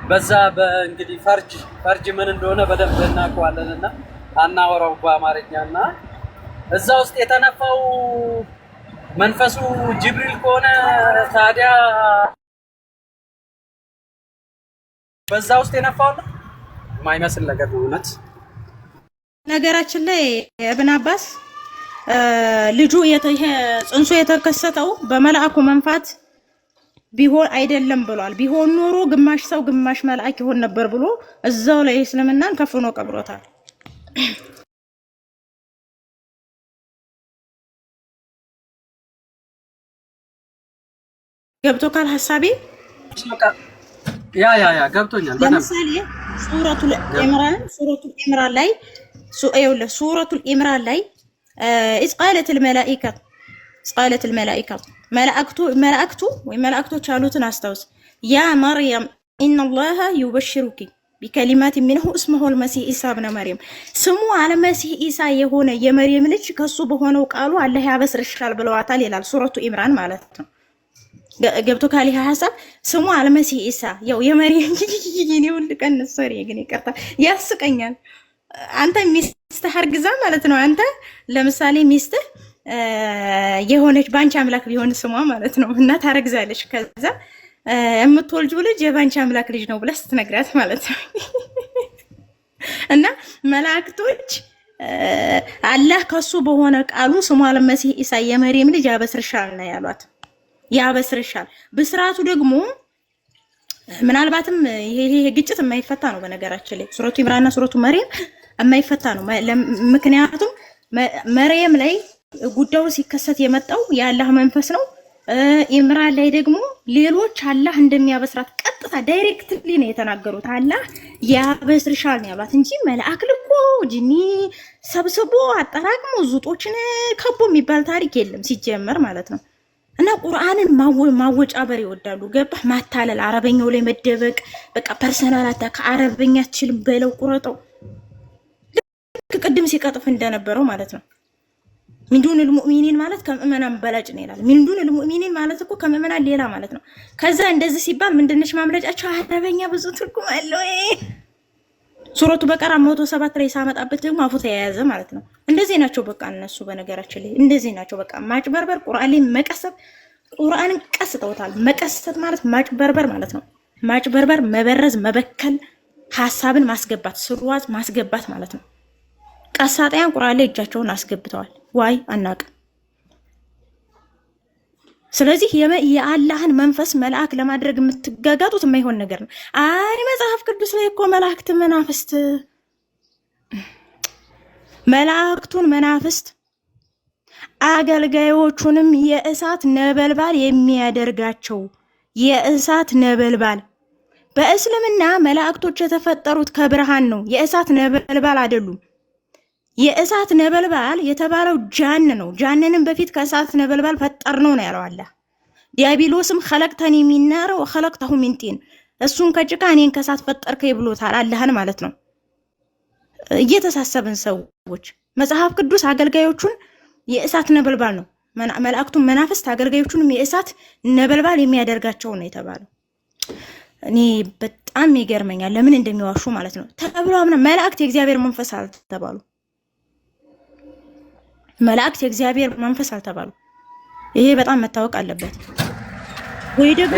በዛ በእንግዲህ ፈርጅ ምን እንደሆነ በደንብ እናውቀዋለንና አናወራው በአማርኛና እዛ ውስጥ የተነፋው መንፈሱ ጅብሪል ከሆነ ታዲያ በዛ ውስጥ የነፋው የማይመስል ነገር ነው እውነት። ነገራችን ላይ ኢብኑ አባስ ልጁ ጽንሱ የተከሰተው በመልአኩ መንፋት ቢሆን አይደለም ብሏል። ቢሆን ኖሮ ግማሽ ሰው ግማሽ መልአክ ይሆን ነበር ብሎ እዛው ላይ እስልምናን ከፍኖ ቀብሮታል። ገብቶካል ሐሳቤ? ያ ገብቶኛል። ለምሳሌ ሱረቱል ኢምራን ላይ ሱረቱል ኢምራን ላይ إذ قالت الملائكة ملائكة شالوتن أستوس يا مريم إن الله يبشرك بكلمات منه اسمه المسيح عيسى ابن مريم سمو على مسيح عيسى يهون يا مريم ليش كسب هنا وقالوا الله يبشر الشال بالواتال إلى سورة إمران مالتنا جبتو كاليها حسب سمو على مسيح عيسى يا مريم يجيني ولد كان الصوري يجيني كرتا يا سكينان አንተ ሚስትህ አርግዛ ማለት ነው። አንተ ለምሳሌ ሚስትህ የሆነች ባንቺ አምላክ ቢሆን ስሟ ማለት ነው እና ታረግዛለች። ከዛ የምትወልጂው ልጅ የባንቺ አምላክ ልጅ ነው ብለህ ስትነግራት ማለት ነው። እና መላእክቶች አላህ ከሱ በሆነ ቃሉ ስሟ ለመሲህ ኢሳ የመርየም ልጅ ያበስርሻል ነው ያሏት። ያበስርሻል ብስራቱ ደግሞ ምናልባትም ይሄ ግጭት የማይፈታ ነው። በነገራችን ላይ ሱረቱ ኢምራንና ሱረቱ መርየም የማይፈታ ነው። ምክንያቱም መርየም ላይ ጉዳዩ ሲከሰት የመጣው የአላህ መንፈስ ነው። ኢምራን ላይ ደግሞ ሌሎች አላህ እንደሚያበስራት ቀጥታ ዳይሬክትሊ ነው የተናገሩት። አላህ ያበስርሻል ነው ያሏት እንጂ መልአክ ልኮ ጂኒ ሰብስቦ አጠራቅሞ ዙጦችን ከቦ የሚባል ታሪክ የለም ሲጀመር ማለት ነው። እና ቁርአንን ማወጫበር ይወዳሉ። ገባህ? ማታለል፣ አረበኛው ላይ መደበቅ፣ በቃ ፐርሰናል አታክ አረበኛ አትችልም በለው ቁረጠው። ልክ ቅድም ሲቀጥፍ እንደነበረው ማለት ነው። ሚንዱን المؤمنين ማለት ከምእመናን በላጭ ነው ይላል። ሚንዱን المؤمنين ማለት እኮ ከምእመናን ሌላ ማለት ነው። ከዛ እንደዚህ ሲባል ምንድነሽ ማምለጫቸው? አረበኛ ብዙ ትርጉም አለው። ሱረቱ በቀራ 107 ላይ ሳመጣበት ደግሞ አፉ ተያያዘ ማለት ነው። እንደዚህ ናቸው በቃ እነሱ በነገራችን ላይ እንደዚህ ናቸው በቃ ማጭበርበር፣ ቁርአን ላይ መቀሰት፣ ቁርአንን ቀስተውታል። መቀሰት ማለት ማጭበርበር ማለት ነው። ማጭበርበር፣ መበረዝ፣ መበከል፣ ሐሳብን ማስገባት፣ ስርዋት ማስገባት ማለት ነው። ቀሳጣያን ቁርአን ላይ እጃቸውን አስገብተዋል። ዋይ አናውቅም። ስለዚህ የአላህን መንፈስ መልአክ ለማድረግ የምትጋጋጡት የማይሆን ነገር ነው። አይ መጽሐፍ ቅዱስ ላይ እኮ መላእክት መላእክቱን መናፍስት አገልጋዮቹንም የእሳት ነበልባል የሚያደርጋቸው የእሳት ነበልባል። በእስልምና መላእክቶች የተፈጠሩት ከብርሃን ነው፣ የእሳት ነበልባል አይደሉም። የእሳት ነበልባል የተባለው ጃን ነው። ጃንንም በፊት ከእሳት ነበልባል ፈጠር ነው ያለው አላህ። ዲያብሎስም خلقتني من نار وخلقته من طين እሱን ከጭቃ እኔን ከሳት ፈጠርከኝ ብሎታል አላህን ማለት ነው። እየተሳሰብን ሰዎች መጽሐፍ ቅዱስ አገልጋዮቹን የእሳት ነበልባል ነው መላእክቱን መናፍስት አገልጋዮቹንም የእሳት ነበልባል የሚያደርጋቸው ነው የተባለው። እኔ በጣም ይገርመኛል ለምን እንደሚዋሹ ማለት ነው። ተብለው መላእክት የእግዚአብሔር መንፈስ አልተባሉ። መላእክት የእግዚአብሔር መንፈስ አልተባሉ። ይሄ በጣም መታወቅ አለበት። ወይ ደግሞ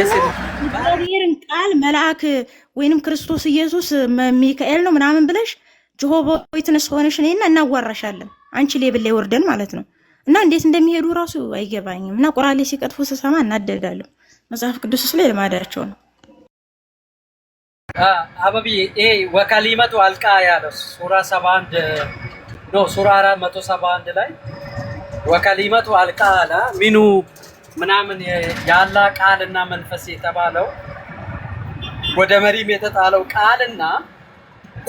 እግዚአብሔርን ቃል መልአክ ወይንም ክርስቶስ ኢየሱስ ሚካኤል ነው ምናምን ብለሽ ጆሆባ ዊትነስ ሆነሽ ነይና እናዋራሻለን አንቺ ሌብል ላይ ወርደን ማለት ነው። እና እንዴት እንደሚሄዱ ራሱ አይገባኝም። እና ቁርአን ላይ ሲቀጥፉ ስሰማ እናደዳለሁ። መጽሐፍ ቅዱስ ላይ ልማዳቸው ነው። አበቢ ወከሊመቱ አልቃ ያለው ሱራ 71 ነው። ሱራ 471 ላይ ወከሊመቱ አልቃ አለ ሚኑ ምናምን ያላ ቃልና መንፈስ የተባለው ወደ መሪም የተጣለው ቃልና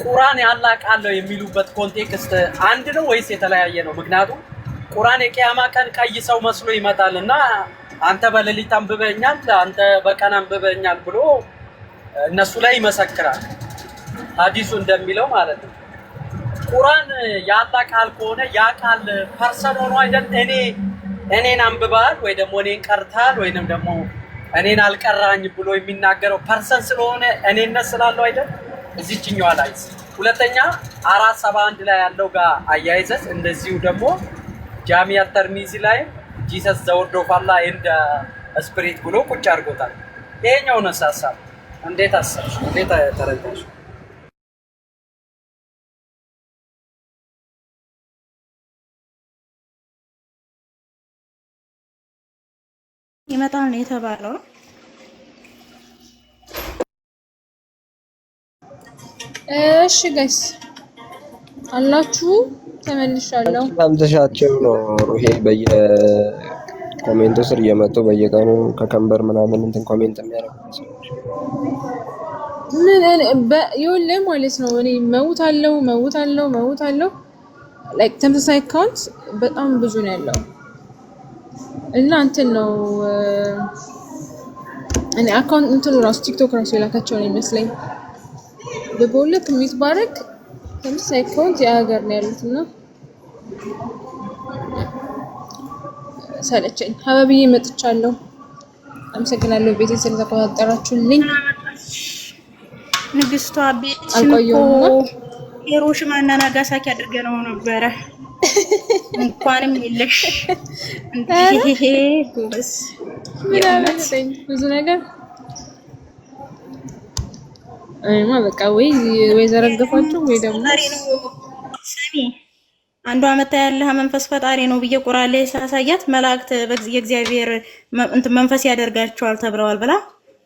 ቁርአን ያላ ቃል ነው የሚሉበት ኮንቴክስት አንድ ነው ወይስ የተለያየ ነው? ምክንያቱም ቁርአን የቂያማ ቀን ቀይ ሰው መስሎ ይመጣልና አንተ በሌሊት አንብበኛል፣ አንተ በቀን አንብበኛል ብሎ እነሱ ላይ ይመሰክራል። ሐዲሱ እንደሚለው ማለት ነው። ቁርአን ያላ ቃል ከሆነ ያ ቃል ፐርሰን ሆኖ አይደል እኔን አንብባል ወይ ደግሞ እኔን ቀርታል ወይንም ደግሞ እኔን አልቀራኝ ብሎ የሚናገረው ፐርሰን ስለሆነ እኔነት ስላለው አይደል? እዚህኛው ላይ ሁለተኛ 471 ላይ ያለው ጋር አያይዘስ እንደዚሁ ደግሞ ጃሚዓ ተርሚዚ ላይ ጂሰስ ዘ ወርድ ኦፍ አላህ ኤንድ ስፒሪት ብሎ ቁጭ አድርጎታል። ይሄኛው ነው ሐሳብ። እንዴት አሰብሽ? እንዴት ተረዳሽ? ይመጣል ነው የተባለው። እሺ ጋይስ አላችሁ ተመልሻለሁ። ሰምተሻቸው ነው ሩሄ በየኮሜንቱ ስር እየመጡ በየቀኑ ከከንበር ምናምን እንትን ኮሜንት የሚያደርጉት ሰዎች ምን ይኸውልህ ማለት ነው። እኔ መውታለሁ ላይክ ተመሳሳይ አካውንት በጣም ብዙ ነው ያለው እና እንትን ነው እኔ አካውንት እንትኑ ራሱ ቲክቶክ ራሱ የላካቸው ነው ይመስለኝ። በቦለት የሚትባረክ ተመሳሳይ አካውንት የሀገር ነው ያሉት እና ሰለቸኝ። ሀበብዬ መጥቻለሁ። አመሰግናለሁ ቤቴ ስለተቆጣጠራችሁልኝ። ንግስቷ ቤትሽን እኮ ሂሮሺማና ናጋሳኪ አድርገነው ነበረ። እንኳንም የለሽ እንዴ ጎበዝ ምናምን ብዙ ነገር አይማ በቃ ወይ ዘረገፋችሁ ወይ ደግሞ ስሚ አንዷ መታ ያለህ መንፈስ ፈጣሪ ነው ብዬ ቁርአን ላይ ሳሳያት መላእክት የእግዚአብሔር መንፈስ ያደርጋቸዋል ተብለዋል ብላ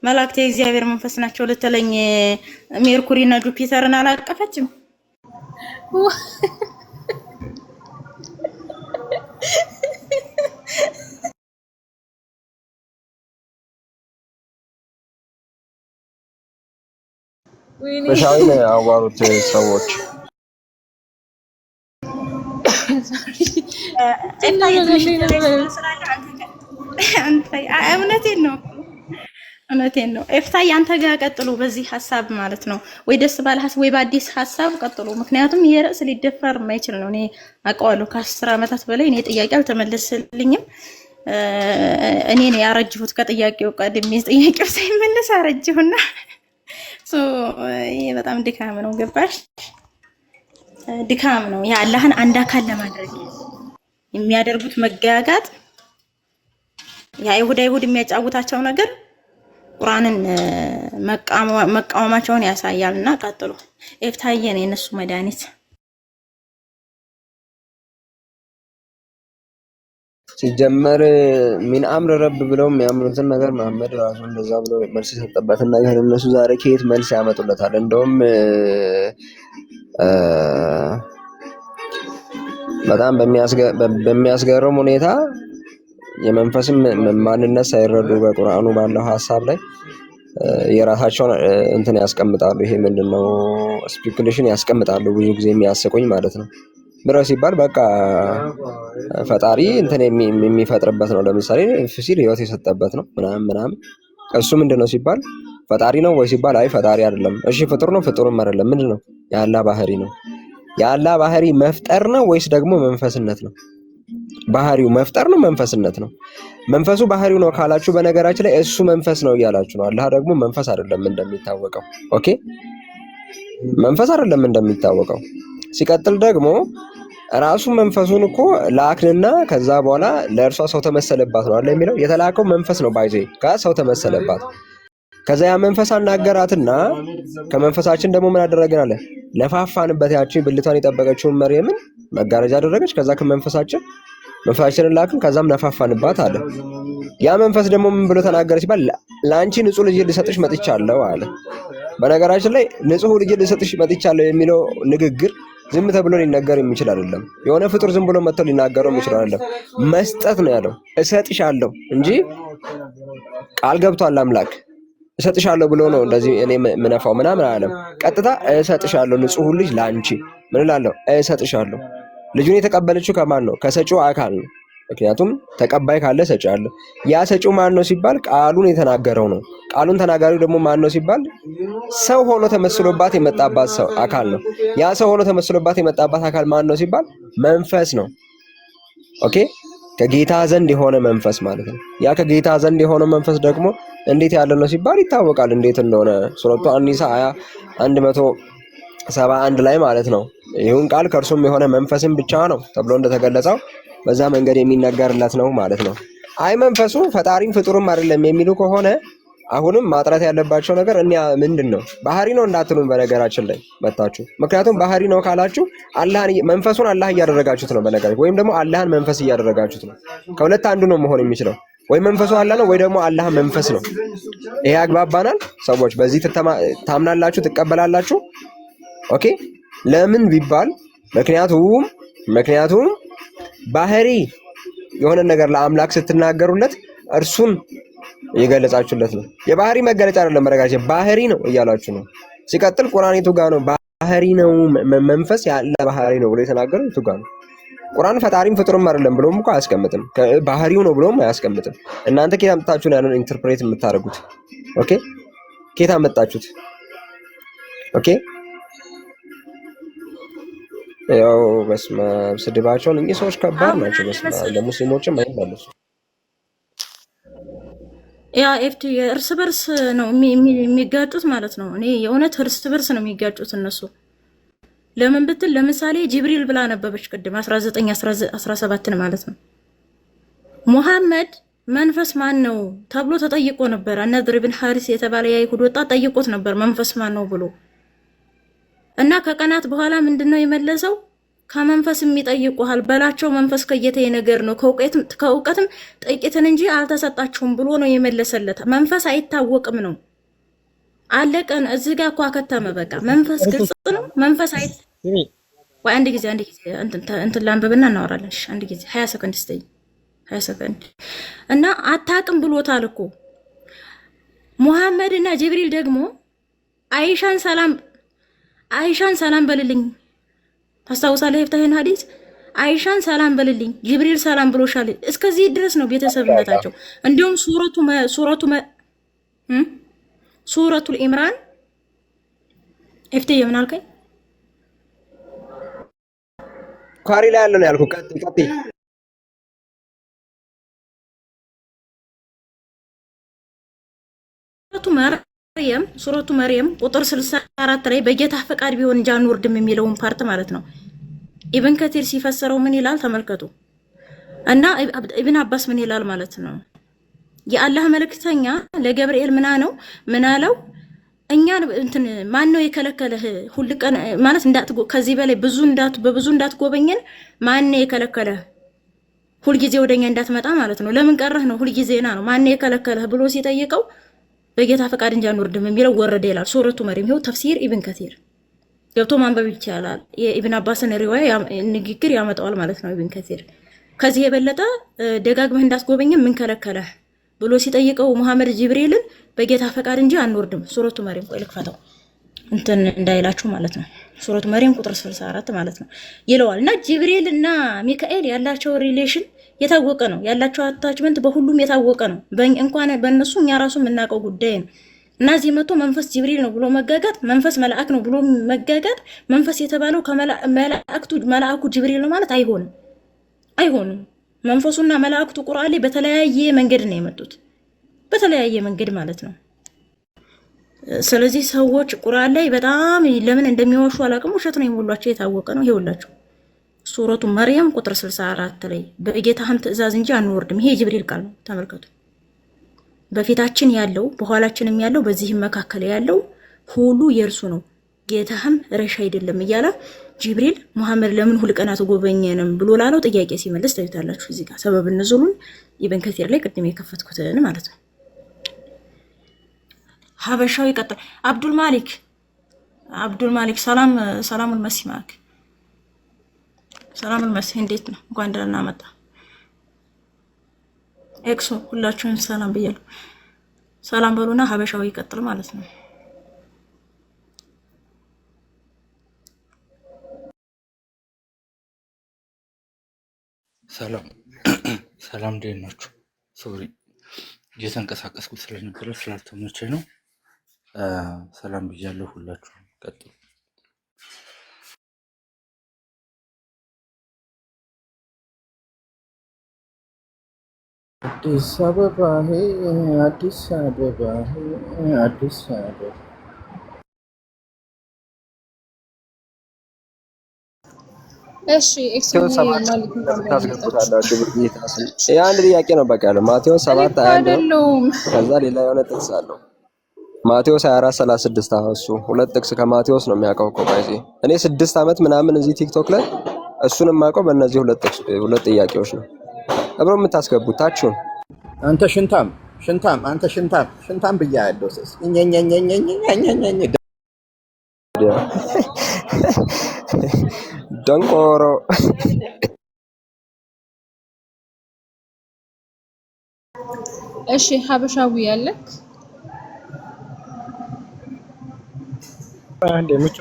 መላእክት የእግዚአብሔር መንፈስ ናቸው ልትለኝ ሜርኩሪ እና ጁፒተርን አላቀፈችም። በሻዊን አዋሩት ሰዎች እውነቴን ነው። ኤፍታይ አንተ ጋር ቀጥሉ በዚህ ሐሳብ ማለት ነው። ወይ ደስ ባለ ሐሳብ ወይ በአዲስ ሐሳብ ቀጥሉ። ምክንያቱም ይሄ ርዕስ ሊደፈር የማይችል ነው። እኔ አውቀዋለሁ። ከ10 ዓመታት በላይ እኔ ጥያቄ አልተመለሰልኝም። እኔ ነኝ ያረጅሁት ከጥያቄው ቀድሜ ጥያቄው ሳይመለስ አረጅሁና ይሄ በጣም ድካም ነው። ገባሽ? ድካም ነው። የአላህን አንድ አካል ለማድረግ የሚያደርጉት መጋጋጥ የአይሁድ የሚያጫውታቸው ነገር ቁርአንን መቃወማቸውን ያሳያልና ቀጥሉ። ኤፍታዬ ነው የነሱ መድኃኒት። ሲጀመር ሚን አምር ረብ ብለው የሚያምኑትን ነገር መሐመድ ራሱ እንደዛ ብሎ መልስ የሰጠበትን ነገር እነሱ ዛሬ ከየት መልስ ያመጡለታል? እንደውም በጣም በሚያስገርም ሁኔታ የመንፈስም ማንነት ሳይረዱ በቁርአኑ ባለው ሐሳብ ላይ የራሳቸውን እንትን ያስቀምጣሉ። ይሄ ምንድነው ስፔኩሌሽን ያስቀምጣሉ። ብዙ ጊዜ የሚያስቁኝ ማለት ነው። ብረው ሲባል በቃ ፈጣሪ እንትን የሚፈጥርበት ነው። ለምሳሌ ፍሲል ህይወት የሰጠበት ነው ምናምን እሱ ምንድነው ሲባል ፈጣሪ ነው ወይ ሲባል አይ ፈጣሪ አይደለም። እሺ ፍጡር ነው? ፍጡርም አይደለም። ምንድነው? የአላህ ባህሪ ነው። የአላህ ባህሪ መፍጠር ነው ወይስ ደግሞ መንፈስነት ነው? ባህሪው መፍጠር ነው መንፈስነት ነው? መንፈሱ ባህሪው ነው ካላችሁ በነገራችን ላይ እሱ መንፈስ ነው እያላችሁ ነው። አላህ ደግሞ መንፈስ አይደለም እንደሚታወቀው። ኦኬ መንፈስ አይደለም እንደሚታወቀው። ሲቀጥል ደግሞ ራሱ መንፈሱን እኮ ላክንና ከዛ በኋላ ለእርሷ ሰው ተመሰለባት ነው አለ የሚለው። የተላከው መንፈስ ነው ባይዘ ከሰው ተመሰለባት። ከዛ ያ መንፈስ አናገራትና ከመንፈሳችን ደግሞ ምን አደረገን አለ ለፋፋንበት። ያቺ ብልቷን የጠበቀችውን መርየምን መጋረጃ አደረገች። ከዛ መንፈሳችንን ላክን፣ ከዛም ነፋፋንባት አለ። ያ መንፈስ ደግሞ ምን ብሎ ተናገረ ሲባል ለአንቺ ንጹህ ልጅ ልሰጥሽ መጥቻለሁ አለ። በነገራችን ላይ ንጹህ ልጅ ልሰጥሽ መጥቻለሁ የሚለው ንግግር ዝም ተብሎ ሊነገር የሚችል አይደለም። የሆነ ፍጡር ዝም ብሎ መጥቶ ሊናገረው የሚችል አይደለም። መስጠት ነው ያለው። እሰጥሻለሁ እንጂ ቃል ገብቷል አምላክ እሰጥሻለሁ ብሎ ነው እንደዚህ እኔ ምነፋው ምናምን አለም። ቀጥታ እሰጥሻለሁ ንጹህ ልጅ ላንቺ ምን እላለሁ እሰጥሻለሁ። ልጁን የተቀበለችው ከማን ነው? ከሰጪው አካል ነው። ምክንያቱም ተቀባይ ካለ ሰጪ አለ። ያ ሰጪው ማን ነው ሲባል ቃሉን የተናገረው ነው። ቃሉን ተናጋሪው ደግሞ ማን ነው ሲባል ሰው ሆኖ ተመስሎባት የመጣባት ሰው አካል ነው። ያ ሰው ሆኖ ተመስሎባት የመጣባት አካል ማን ነው ሲባል መንፈስ ነው። ኦኬ ከጌታ ዘንድ የሆነ መንፈስ ማለት ነው። ያ ከጌታ ዘንድ የሆነ መንፈስ ደግሞ እንዴት ያለ ነው ሲባል ይታወቃል እንዴት እንደሆነ ሱረቱ አኒሳ 171 ላይ ማለት ነው። ይሁን ቃል ከእርሱም የሆነ መንፈስም ብቻ ነው ተብሎ እንደተገለጸው በዛ መንገድ የሚነገርለት ነው ማለት ነው። አይ መንፈሱ ፈጣሪም ፍጡርም አይደለም የሚሉ ከሆነ አሁንም ማጥራት ያለባቸው ነገር እኛ ምንድነው ባህሪ ነው እንዳትሉን በነገራችን ላይ መጣችሁ። ምክንያቱም ባህሪ ነው ካላችሁ አላህን መንፈሱን አላህ እያደረጋችሁት ነው በነገራችን፣ ወይም ደግሞ አላህን መንፈስ እያደረጋችሁት ነው። ከሁለት አንዱ ነው መሆን የሚችለው። ወይ መንፈሱ አላህ ነው ወይ ደግሞ አላህ መንፈስ ነው። ይሄ አግባባናል ሰዎች? በዚህ ታምናላችሁ ትቀበላላችሁ? ኦኬ ለምን ቢባል ምክንያቱም ባህሪ የሆነ ነገር ለአምላክ ስትናገሩለት እርሱን እየገለጻችሁለት ነው። የባህሪ መገለጫ አይደለም በረጋችን ባህሪ ነው እያላችሁ ነው። ሲቀጥል ቁርአኒቱ ጋር ነው ባህሪ ነው መንፈስ ያለ ባህሪ ነው ብሎ የተናገረው እቱ ጋር ነው። ቁርአን ፈጣሪም ፍጡርም አይደለም ብሎም እኮ አያስቀምጥም። ባህሪው ነው ብሎም አያስቀምጥም። እናንተ ከየት አምጥታችሁ ነው ያንን ኢንተርፕሬት የምታደርጉት? ኦኬ ከየት አመጣችሁት? ኦኬ ያው በስመ አብ ስድባቸውን እኚህ ሰዎች ከባድ ናቸው። በስመ አብ ለሙስሊሞችም አይባሉም። ያ ኤፍቲ እርስ በርስ ነው የሚጋጩት ማለት ነው። እኔ የእውነት እርስ በርስ ነው የሚጋጩት እነሱ። ለምን ብትል ለምሳሌ ጅብሪል ብላ ነበበች ቅድም 1917 ማለት ነው። ሙሐመድ መንፈስ ማን ነው ተብሎ ተጠይቆ ነበር። ነድር ብን ሐሪስ የተባለ የአይሁድ ወጣት ጠይቆት ነበር መንፈስ ማን ነው ብሎ እና ከቀናት በኋላ ምንድነው የመለሰው? ከመንፈስ የሚጠይቁሃል በላቸው መንፈስ ከየተየ ነገር ነው ከእውቀትም ጥቂትን እንጂ አልተሰጣችሁም ብሎ ነው የመለሰለት። መንፈስ አይታወቅም ነው አለቀን። እዚህ ጋር እኮ አከተመ በቃ። መንፈስ ግልጽ ነው። መንፈስ ወይ አንድ ጊዜ እንትን ላንብብና እናወራለን። እሺ አንድ ጊዜ 20 ሰከንድ ስጠኝ 20 ሰከንድ እና አታቅም ብሎታል እኮ ሙሐመድ እና ጅብሪል ደግሞ አይሻን ሰላም በልልኝ። ታስታውሳለህ ይፍታህን ሐዲስ አይሻን ሰላም በልልኝ ጅብሪል ሰላም ብሎሻል። እስከዚህ ድረስ ነው ቤተሰብነታቸው። እንዲሁም ሱረቱል ኢምራን ይፍታህ ምን አልከኝ? ቡኻሪ ላይ ያለው ነው ያልኩት። ቀጥይ ሱረቱ መርየም ቁጥር 64 ላይ በጌታ ፈቃድ ቢሆን እንጂ አንወርድም የሚለውን ፓርት ማለት ነው። ኢብን ከቲር ሲፈሰረው ምን ይላል ተመልከቱ። እና ኢብን አባስ ምን ይላል ማለት ነው። የአላህ መልእክተኛ ለገብርኤል ምን አለው? እኛን እንትን ማን ነው የከለከለህ? ሁሉ ቀን ማለት ከዚህ በላይ በብዙ እንዳትጎበኘን ማን ነው የከለከለህ? ሁሉ ጊዜ ወደኛ እንዳትመጣ ማለት ነው። ለምን ቀረህ ነው? ሁሉ ጊዜና ነው ማን ነው የከለከለህ ብሎ ሲጠይቀው በጌታ ፈቃድ እንጂ አንወርድም የሚለው ወረደ ይላል ሱረቱ መርየም። ይኸው ተፍሲር ኢብን ከቲር ገብቶ ማንበብ ይቻላል። የኢብን አባስን ሪዋያ ንግግር ያመጣዋል ማለት ነው ኢብን ከቲር። ከዚህ የበለጠ ደጋግመህ እንዳትጎበኘን ምን ከለከለህ ብሎ ሲጠይቀው መሐመድ ጅብሪልን በጌታ ፈቃድ እንጂ አንወርድም ሱረቱ መርየም ቆይ ልክፈተው እንትን እንዳይላችሁ ማለት ነው። ሱረቱ መርየም ቁጥር 64 ማለት ነው ይለዋል። እና ጅብሪል እና ሚካኤል ያላቸው ሪሌሽን የታወቀ ነው። ያላቸው አታችመንት በሁሉም የታወቀ ነው። እንኳን በእነሱ እኛ ራሱ የምናውቀው ጉዳይ ነው። እና እዚህ መጥቶ መንፈስ ጅብሪል ነው ብሎ መጋጋጥ፣ መንፈስ መልአክ ነው ብሎ መጋጋጥ፣ መንፈስ የተባለው መልአኩ ጅብሪል ነው ማለት አይሆንም። መንፈሱና መላእክቱ ቁርአን ላይ በተለያየ መንገድ ነው የመጡት፣ በተለያየ መንገድ ማለት ነው። ስለዚህ ሰዎች ቁርአን ላይ በጣም ለምን እንደሚዋሹ አላውቅም። ውሸት ነው የሞሏቸው፣ የታወቀ ነው። ይኸውላችሁ ሱረቱ መርየም ቁጥር 64 ላይ በጌታህም ትእዛዝ እንጂ አንወርድም። ይሄ የጅብሪል ቃል ነው። ተመልከቱ። በፊታችን ያለው በኋላችንም ያለው በዚህም መካከል ያለው ሁሉ የእርሱ ነው፣ ጌታህም ረሽ አይደለም እያለ ጅብሪል መሐመድ ለምን ሁል ቀናት ጎበኘንም ብሎ ላለው ጥያቄ ሲመልስ ታዩታላችሁ። እዚህ ጋር ሰበብ ንዙሉን ኢብን ከሲር ላይ ቅድም የከፈትኩትን ማለት ነው። ሀበሻው ይቀጥል። አብዱል ማሊክ ሰላሙን መሲህ ማክ ሰላሙን መሲህ እንዴት ነው? እንኳን ደህና መጣ። ኤክሶ ሁላችሁም ሰላም ብያለሁ። ሰላም በሉና ሀበሻው ይቀጥል ማለት ነው። ሰላም እንዴት ናችሁ? ሶሪ እየተንቀሳቀስኩት ስለነበረ ስላልተመቸኝ ነው። ሰላም ብያለሁ። ሁላችሁም ቀጥሉ። አዲስ አበባ አዲስ አበባ አዲስ አበባ እሺ አንድ ጥያቄ ነው በቃ ያለው ማቴዎስ 7 አያለው። ከዛ ሌላ የሆነ ጥቅስ አለው ማቴዎስ 24:36 እሱ ሁለት ጥቅስ ከማቴዎስ ነው የሚያውቀው እኮ ባይዚ እኔ 6 ዓመት ምናምን እዚህ ቲክቶክ ላይ እሱንም የማውቀው በእነዚህ ሁለት ጥያቄዎች ነው። አብሮ የምታስገቡት ታችሁን አንተ ሽንታም ብያለሁ። ደንቆሮ እሺ ሀበሻዊ ያለክ አንዴ ምንጭ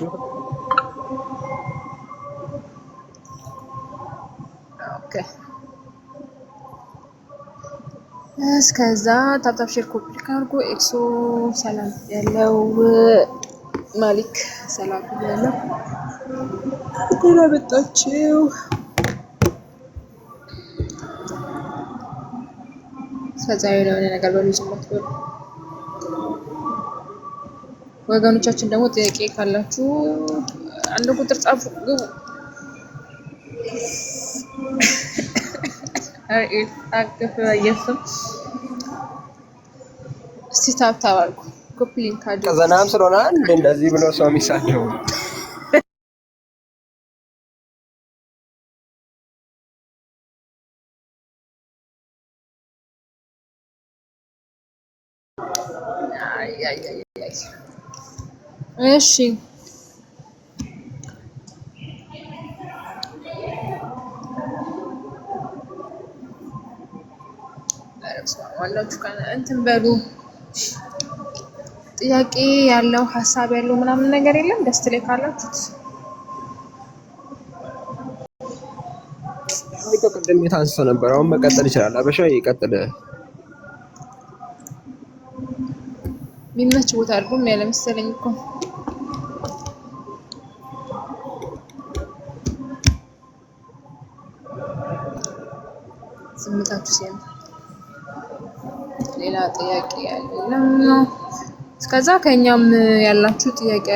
ኦኬ እስከዛ ታፕታፕ ሼር ኮፒ ካርጎ ኤክሶ ሰላም ያለው ማሊክ ሰላም ያለው ተራበጣችሁ ከዛ የሆነ ነገር በሚስማት ነው። ወገኖቻችን ደግሞ ጥያቄ ካላችሁ አንድ ቁጥር ጻፉ ግቡ። አይ አከፈ ያየስም እስቲ ታፕታፕ አድርጉ ኮፒ ሊንክ አድርጉ። ከዘናም ስለሆነ እንደዚህ ብሎ ሰው የሚሳደው እሺ ዋናችሁ እንትን በሉ ጥያቄ ያለው ሐሳብ ያለው ምናምን ነገር የለም። ደስ ላይ ካላችሁት ቅድም የታንስቶ ነበር። አሁን መቀጠል ይችላል። አበሻ ይቀጥል። የሚመች ቦታ አድርጎም ያለ መሰለኝ እኮ ዝምታችሁ ሲያም ሌላ ጥያቄ ያለም ነው። እስከዛ ከኛም ያላችሁ ጥያቄ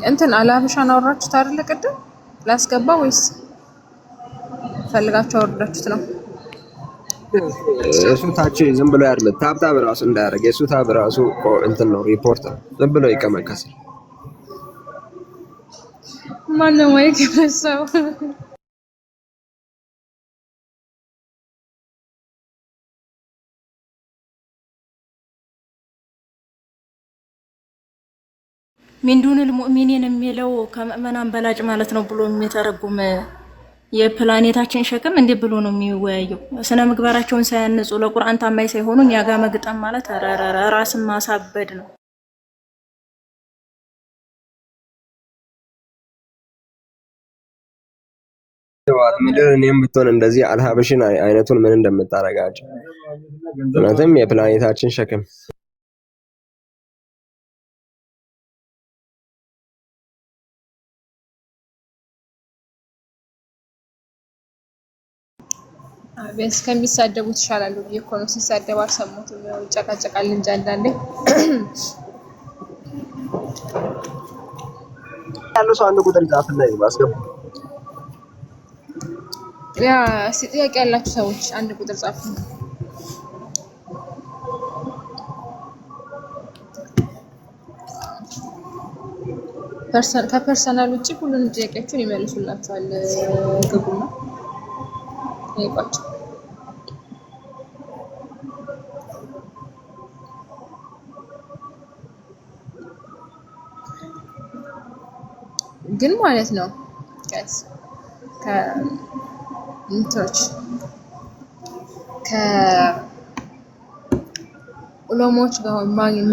እንትን አላበሻን አወራችሁት አይደል? ቅድም ላስገባ ወይስ ፈልጋችሁ አወርዳችሁት ነው? እሱ ታች ዝም ብሎ ያርለ ታብታብ ራሱ እንዳያደርግ የሱ ታብ ራሱ እንትን ነው ሪፖርት ነው። ዝም ብሎ ይቀመቀስ ማነው ወይ ከመሰው ሚንዱንል ሙእሚኒን የሚለው ከምእመናን በላጭ ማለት ነው ብሎ የሚተረጉም የፕላኔታችን ሸክም እንዴ ብሎ ነው የሚወያየው። ስነ ምግባራቸውን ሳያንጹ ለቁርአን ታማኝ ሳይሆኑ ያጋ መግጠም ማለት ራስን ማሳበድ ነው። ምድር እኔም ብትሆን እንደዚህ አልሀበሽን አይነቱን ምን እንደምታረጋቸው እናንተም የፕላኔታችን ሸክም ቢያንስ ከሚሳደቡት ይሻላሉ ብዬ እኮ ነው። ሲሳደብ አልሰሙትም። ያው ይጨቃጨቃል እንጂ አንዳንዴ ያለው ሰው አንድ ቁጥር ይጻፍና ማስገባ። ያ ጥያቄ ያላችሁ ሰዎች አንድ ቁጥር ጻፉ። ከፐርሰናል ውጪ ሁሉንም ጥያቄዎችን ይመልሱላችኋል። ግቡና ጠይቋቸው። ግን ማለት ነው ጋይስ ከኡለሞች ጋር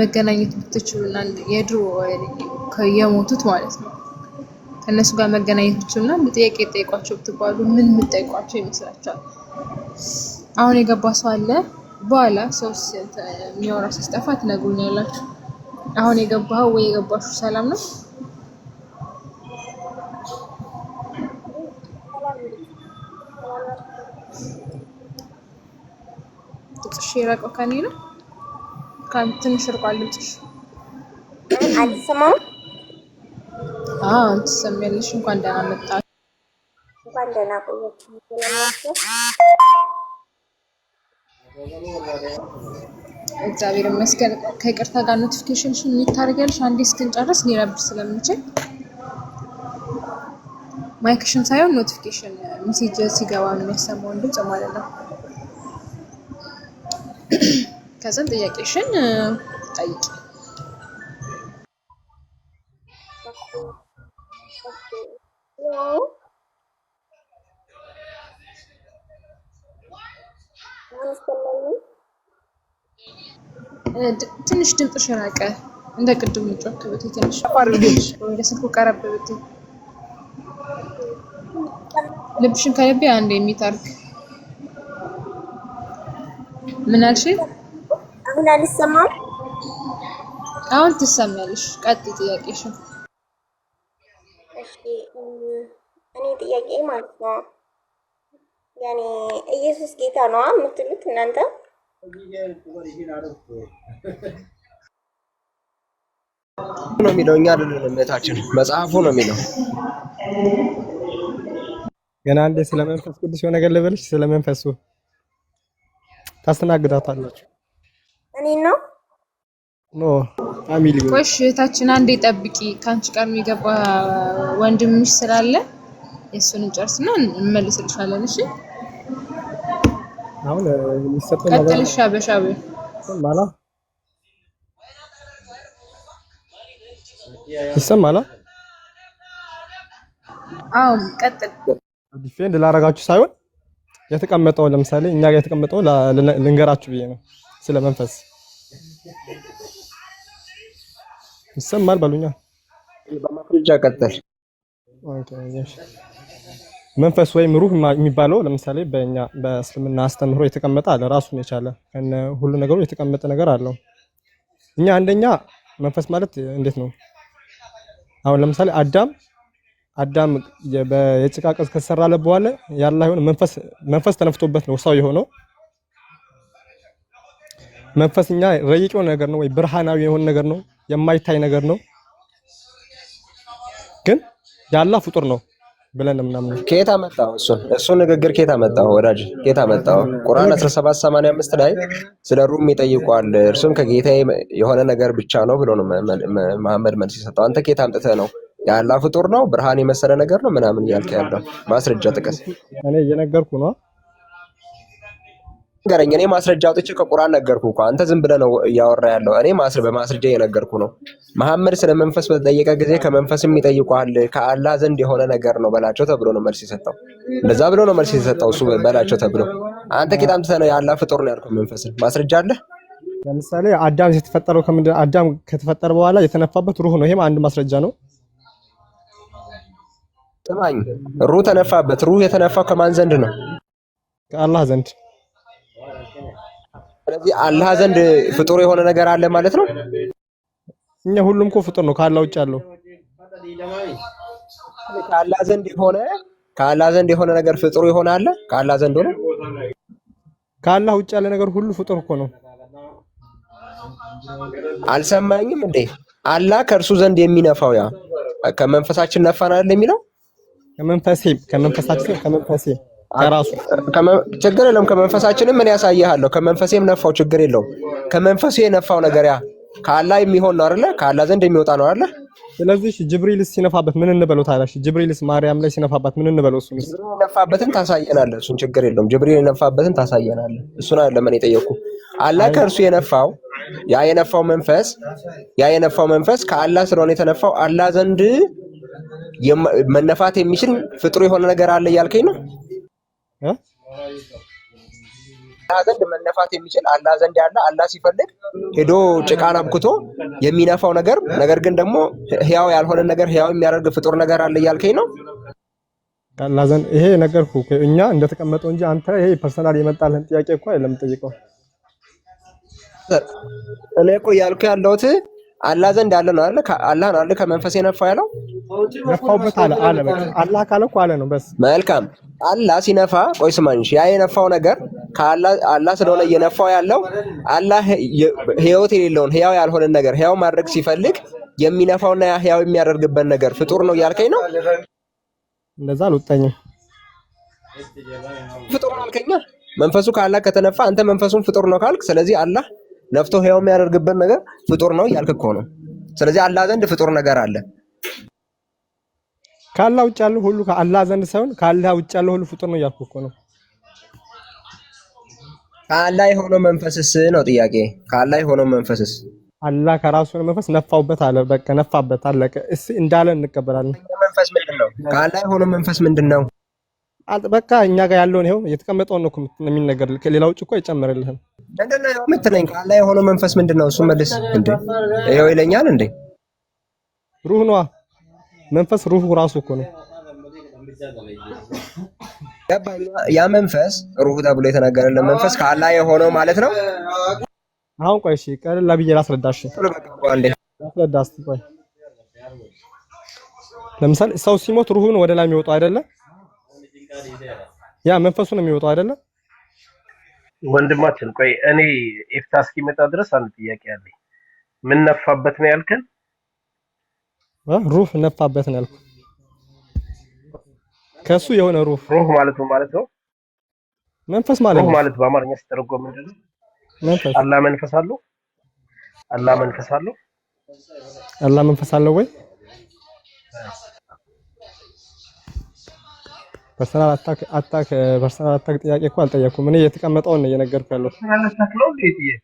መገናኘት ብትችሉና የድሮ የሞቱት ማለት ነው ከነሱ ጋር መገናኘት ብትችሉና ጥያቄ ጠይቋቸው ብትባሉ ምን የምትጠይቋቸው ይመስላችኋል? አሁን የገባ ሰው አለ? በኋላ ሰው የሚያወራ ሲጠፋ ትነግሩኛላችሁ። አሁን የገባው ወይ የገባችሁ ሰላም ነው? ጥቅሽ የራቀው ከኔ ነው። ትንሽ ርቋል ድምፅሽ። አልሰማም? ትሰሚያለሽ። እንኳን ደህና መጣሽ። እንኳን ደህና ቆያችሁ። እግዚአብሔር ይመስገን። ከይቅርታ ጋር ኖቲፊኬሽንሽን ታደርጊያለሽ አንዴ እስክንጨርስ ሊረብሽ ስለምንችል ማይክሽን ሳይሆን ኖቲፊኬሽን ሜሴጅ ሲገባ የሚያሰማውን ድምፅ ማለት ነው። ከዛን ጥያቄሽን ጠይቂ። ትንሽ ድምፅሽ ራቀ። እንደ ቅድም ጮክ ብትይ ትንሽ አድርገሽ ወደ ስልኩ ቀረብ ብትይ ልብሽን ከልቤ አንዴ የሚታርክ ምን አልሽ? አሁን አልሰማም? አሁን ትሰሚያለሽ። ቀጥይ ጥያቄሽን። እሺ እኔ ጥያቄ ማለት ነው ያኔ ኢየሱስ ጌታ ነው የምትሉት እናንተ? ነው የሚለው እኛ አይደለም እምነታችን መጽሐፉ ነው የሚለው። ገና አንዴ ስለ መንፈስ ቅዱስ የሆነ ነገር ልበልሽ። ስለ መንፈሱ ታስተናግዳታላችሁ። እኔ ነው ኖ ፋሚሊ ወሽ እህታችን አንዴ ጠብቂ። ካንቺ ጋር የሚገባ ወንድምሽ ስላለ የሱን ጨርስና እንመልስልሻለን። እሺ አሁን የሚሰጠው ነገር ቀጥልሽ። አበሻው ማላ ይሰማላ? አዎ ቀጥል። ዲፌንድ ላረጋችሁ ሳይሆን የተቀመጠው ለምሳሌ እኛ ጋር የተቀመጠው ልንገራችሁ ብዬ ነው። ስለ መንፈስ ይሰማል በሉኛ። በማስረጃ ቀጥል። ኦኬ እሺ። መንፈስ ወይም ሩህ የሚባለው ለምሳሌ በእኛ በእስልምና አስተምህሮ የተቀመጠ አለ። ራሱን የቻለ ከነ ሁሉ ነገሩ የተቀመጠ ነገር አለው። እኛ አንደኛ መንፈስ ማለት እንዴት ነው? አሁን ለምሳሌ አዳም የጭቃ ቅርጽ ከተሰራለ በኋላ ያላ ይሁን መንፈስ ተነፍቶበት ነው ሰው የሆነው። መንፈስኛ ረቂቅ የሆነ ነገር ነው ወይ ብርሃናዊ የሆነ ነገር ነው፣ የማይታይ ነገር ነው፣ ግን ያላ ፍጡር ነው ብለን ምናምን። ከየት አመጣው? እሱን ንግግር ከየት አመጣው? ወዳጅ ከየት አመጣው? ቁርአን 1785 ላይ ስለ ሩም ይጠይቋል። እርሱም ከጌታዬ የሆነ ነገር ብቻ ነው ብሎ ነው መሐመድ መልስ የሰጠው። አንተ ከየት አምጥተህ ነው? ያላ ፍጡር ነው ብርሃን የመሰለ ነገር ነው ምናምን እያልክ ያለው ማስረጃ ጥቀስ። እኔ እየነገርኩ ነው። ነገረኝ። እኔ ማስረጃ አውጥቼ ከቁርአን ነገርኩ እኮ። አንተ ዝም ብለህ ነው እያወራ ያለው። እኔ በማስረጃ እየነገርኩ ነው። መሐመድ ስለ መንፈስ በተጠየቀ ጊዜ ከመንፈስም ይጠይቋል ከአላህ ዘንድ የሆነ ነገር ነው በላቸው ተብሎ ነው መልስ የሰጠው። እንደዛ ብሎ ነው መልስ የሰጠው እሱ በላቸው ተብሎ። አንተ ከየት አምጥተህ ነው ያላህ ፍጡር ነው ያልከው? መንፈስን ማስረጃ አለ? ለምሳሌ አዳም የተፈጠረው አዳም ከተፈጠረ በኋላ የተነፋበት ሩህ ነው። ይሄም አንድ ማስረጃ ነው። ጥማኝ ሩህ ተነፋበት። ሩህ የተነፋው ከማን ዘንድ ነው? ከአላህ ዘንድ። ስለዚህ አላህ ዘንድ ፍጡር የሆነ ነገር አለ ማለት ነው። እኛ ሁሉም እኮ ፍጡር ነው ከአላህ ውጭ ያለው። ከአላህ ዘንድ የሆነ ነገር ፍጡር የሆነ አለ ከአላህ ዘንድ ሆነ ከአላህ ውጭ ያለ ነገር ሁሉ ፍጡር እኮ ነው። አልሰማኝም እንዴ? አላህ ከእርሱ ዘንድ የሚነፋው ያ ከመንፈሳችን ነፋን አይደል የሚለው? ከመንፈሳችን ከራሱ ችግር የለውም። ከመንፈሳችንም ምን ያሳይሃለሁ? ከመንፈሴም ነፋው ችግር የለውም። ከመንፈሱ የነፋው ነገር ያ ከአላህ የሚሆን ነው አይደለ? ከአላህ ዘንድ የሚወጣ ነው አይደለ? ስለዚህ ጅብሪልስ ሲነፋበት ምን እንበለው ታዲያ? ጅብሪልስ ማርያም ላይ ሲነፋበት ምን እንበለው? እሱንስ የነፋበትን ታሳየናለህ። እሱን ችግር የለውም። ጅብሪል የነፋበትን ታሳየናለህ። እሱን አይደለም እኔ ጠየቅኩ። አላህ ከእርሱ የነፋው ያ የነፋው መንፈስ ከአላህ ስለሆነ የተነፋው አላህ ዘንድ መነፋት የሚችል ፍጡር የሆነ ነገር አለ እያልከኝ ነው? አላህ ዘንድ መነፋት የሚችል አላህ ዘንድ ያለ አላህ ሲፈልግ ሄዶ ጭቃን አብክቶ የሚነፋው ነገር ግን ደግሞ ህያው ያልሆነ ነገር ህያው የሚያደርግ ፍጡር ነገር አለ እያልከኝ ነው? አላህ ዘንድ ይሄ ነገርኩህ እኛ እንደተቀመጠው እንጂ አንተ ይሄ ፐርሰናል የመጣልህን ጥያቄ እኮ አይደለም የምጠይቀው። እኔ እኮ ያልኩ ያለሁት አላህ ዘንድ ያለ ነው አይደል? አላህ ነው አይደል ከመንፈስ የነፋው ያለው? ነፋውበት አለ በቃ አላህ ካለ እኮ አለ ነው በስ። መልካም አላህ ሲነፋ ቆይ ስማኝሽ፣ ያ የነፋው ነገር አላህ ስለሆነ እየነፋው ያለው አላህ ህይወት የሌለውን ህያው ያልሆነ ነገር ህያው ማድረግ ሲፈልግ የሚነፋውና ያ ህያው የሚያደርግበት ነገር ፍጡር ነው እያልከኝ ነው? እንደዛ አልወጣኝም። ፍጡር አልከኛ። መንፈሱ ከአላህ ከተነፋ አንተ መንፈሱን ፍጡር ነው ካልክ፣ ስለዚህ አላህ ነፍቶ ህያው የሚያደርግበት ነገር ፍጡር ነው እያልክ እኮ ነው። ስለዚህ አላህ ዘንድ ፍጡር ነገር አለ። ከአላህ ውጭ ያለው ሁሉ ከአላህ ዘንድ ሳይሆን ከአላህ ውጭ ያለው ሁሉ ፍጡር ነው እያልኩ እኮ ነው። ከአላህ የሆነው መንፈስስ ነው ጥያቄ። ከአላህ የሆነው መንፈስስ? አላህ ከራሱ መንፈስ ነፋውበት አለ። በቃ ነፋበት አለቀ። እሺ እንዳለ እንቀበላለን። መንፈስ ምንድነው? ከአላህ የሆነው መንፈስ ምንድነው? በቃ እኛ ጋር ያለውን ይሄው የተቀመጠውን ነው የሚነገር። ከሌላ ውጭ እኮ አይጨምርልህም። ምንድነው የምትለኝ? ከአላህ የሆነው መንፈስ ምንድነው? እሱ መልስ እንዴ። ይሄው ይለኛል እንዴ። ሩህ ነው መንፈስ። ሩህ ራሱ እኮ ነው። ያ መንፈስ ሩህ ተብሎ የተነገረለት መንፈስ ከአላህ የሆነው ማለት ነው። አሁን ቆይ እሺ ቀለል ብዬ ላስረዳሽ። ላስረዳሽ ቆይ። ለምሳሌ ሰው ሲሞት ሩሁን ወደ ላይ የሚወጣው አይደለ? ያ መንፈሱ ነው የሚወጣው አይደለ? ወንድማችን ቆይ እኔ ኢፍታ እስኪመጣ ድረስ አንድ ጥያቄ አለኝ። ምን ነፋበት ነው ያልከን? ሩህ ነፋበት ነው ያልኩት። ከሱ የሆነ ሩህ ማለት ነው ማለት ነው። መንፈስ ማለት ነው። ሩህ ማለት በአማርኛ ሲተረጎም ምንድነው? መንፈስ። አላህ መንፈስ አለው? አላህ መንፈስ አለው? አላህ መንፈስ አለው ወይ? ፐርሰናል አታክ ጥያቄ እኮ አልጠየኩም። እኔ የተቀመጠውን ነው እየነገርኩ ያለው።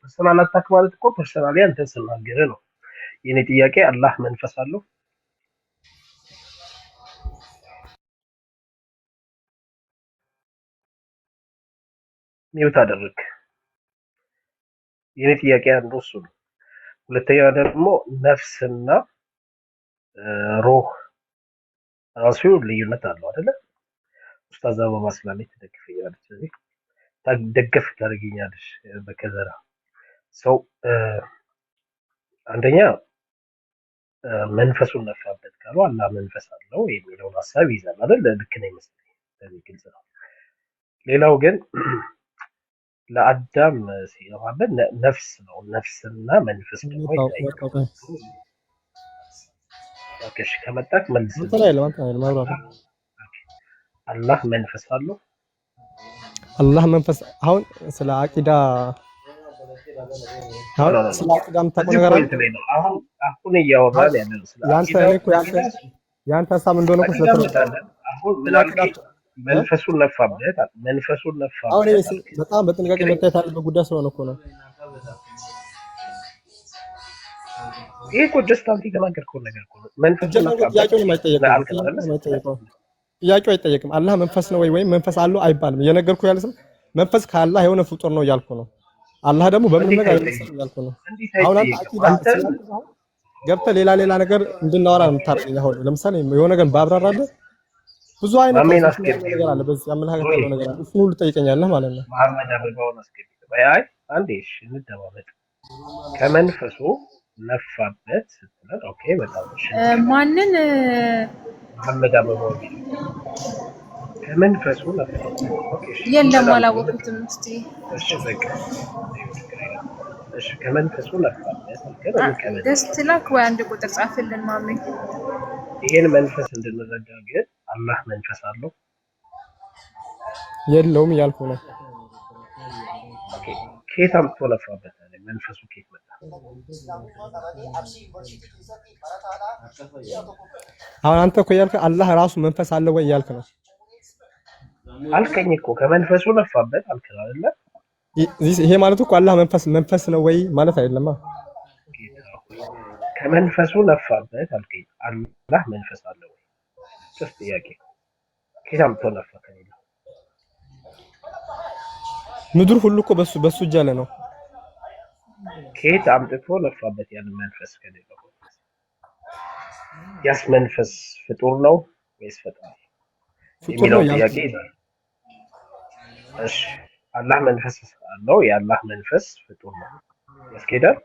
ፐርሰናል አታክ ማለት እኮ ፐርሰናሊ አንተን ስናገር ነው። የኔ ጥያቄ አላህ መንፈስ አለው? ሚውት አደረግ። የኔ ጥያቄ አንዱ እሱ ነው። ሁለተኛ ደግሞ ነፍስና ሩህ ራሱ ልዩነት አለው አይደለ? ኡስታዝ አበባ ስላለች ትደግፈኛለች። ስለዚህ ታደገፍ ታደርገኛለች በከዘራ ሰው አንደኛ መንፈሱን ነፋበት ካሉ አላህ መንፈስ አለው የሚለውን ሐሳብ ይዛል አይደል? ልክ ነው ይመስለኝ። ስለዚህ ግልጽ ነው። ሌላው ግን ለአዳም ሲገባበት ነፍስ ነው። ነፍስና መንፈስ ደግሞ ይታያል። ኦኬ ከመጣክ መልስ። አላህ መንፈስ አለው? አላህ መንፈስ አሁን ስለ አቂዳ ስለ አቂዳ የምታውቀው ነገር አለ? አሁን እያወራን ያለነው ስለ አቂዳ ያንተ ሀሳብ እንደሆነ እኮ ስለተረዳን አሁን ምን አልከኝ? መንፈሱን ነፋበት። መንፈሱን ነፋበት። አሁን በጣም በጥንቃቄ መታየት ያለበት ጉዳይ ስለሆነ እኮ ነው። ይሄ እኮ ጀስት አንተ የተናገርከው ነገር እኮ ነው። መንፈሱን ነፋበት። ጥያቄው አይጠየቅም። አላህ መንፈስ ነው ወይም መንፈስ አለው አይባልም። እየነገርኩህ ያለ መንፈስ ከአላህ የሆነ ፍጡር ነው እያልኩ ነው። አላህ ደግሞ በምን ነገር አይመስልም እያልኩ ነው። አሁን አቂዳ ገብተህ ሌላ ነገር እንድናወራ ነው የምታደርገኝ። አሁን ለምሳሌ የሆነ ነገር ባብራራለህ ብዙ አይነት ነገር አለ። በዚህ አመለካከት ያለው ነገር አለ። እሱን ሁሉ ትጠይቀኛለህ ማለት ነው። መሐመድ አበባውን አስገቢ። አይ አንዴ እሺ እንደማመጥ ከመንፈሱ ነፋበት ስትል ኦኬ በጣም እሺ። ማንን መሐመድ አበባው ከመንፈሱ ነፋበት። ኦኬ እሺ የለም አላወኩትም። እስቲ እሺ በቃ እሺ ከመንፈሱ ነፋበት አልከን እንቀበል። ደስት ላክ ወይ አንድ ቁጥር ጻፍልን ማሜ። ይሄን መንፈስ እንድንረዳ ግን አላህ መንፈስ አለው የለውም እያልኩ ነው። ኦኬ ከየት አምጥቶ ነፋበት? መንፈሱ ከየት መጣ? አሁን አንተ እኮ ያልከ አላህ ራሱ መንፈስ አለው ወይ እያልክ ነው አልከኝ እኮ ከመንፈሱ ነፋበት አልከኝ አይደለ? ይሄ ማለት እኮ አላህ መንፈስ ነው ወይ ማለት አይደለም። ከመንፈሱ ነፋበት አልከኝ። አላህ መንፈስ አለው ወይ? ሶስት ጥያቄ። ከየት አምጥቶ ነፋ? ከሌላ ምድር ሁሉ እኮ በሱ እጅ ያለ ነው። ከየት አምጥቶ ነፋበት? ያን መንፈስ ከሌላ ያስ መንፈስ ፍጡር ነው ወይስ ፈጣሪ የሚለው ጥያቄ ነው። እሺ አላህ መንፈስ አለው። የአላህ መንፈስ ፍጡር ነው ያስኬዳል?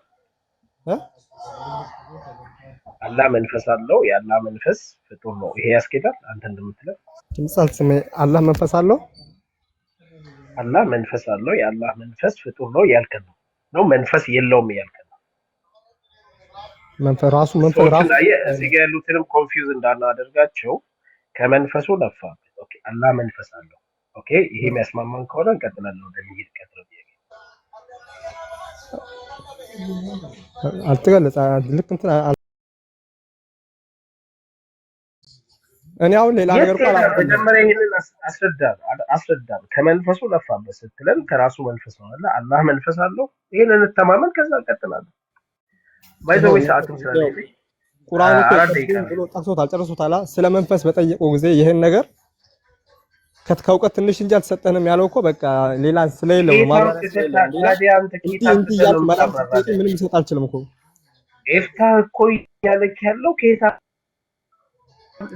አላህ መንፈስ አለው። የአላህ መንፈስ ፍጡር ነው። ይሄ ያስኬዳል? አንተ እንደምትለው ትምጻል ስሜ አላህ መንፈስ አለው። አላህ መንፈስ አለው። የአላህ መንፈስ ፍጡር ነው ያልከን ነው መንፈስ የለውም ያልከን ነው። መንፈስ ራሱ እዚህ ጋር ያሉትንም ኮንፊውዝ እንዳናደርጋቸው ከመንፈሱ ነፋበት። ኦኬ አላህ መንፈስ አለው። ኦኬ ይሄ የሚያስማማን ከሆነ እንቀጥላለን። ወደሚሄድ ቀጥሎ ጥያቄ አልተገለጸ ልክ እንትን እኔ አሁን ሌላ ነገር ቃል መጀመሪያ ይሄንን አስረዳን። ከመንፈሱ ነፋበት ስትለን ከራሱ መንፈስ ነው አይደል? አላህ መንፈስ አለው። ይሄንን እንተማመን፣ ከዛ እንቀጥላለን። ባይዘው ሰዓቱን ስለዚህ ቁርአኑ ብሎ ጠቅሶታል፣ ጨርሶታል። ስለ መንፈስ በጠየቀው ጊዜ ይሄን ነገር ከእውቀት ትንሽ እንጂ አልተሰጠንም ያለው እኮ በቃ ሌላ ስለሌለው ማለት ምንም ይሰጥ አልችልም እኮ ኤፍታ እኮ ያለክ ያለው ከየታ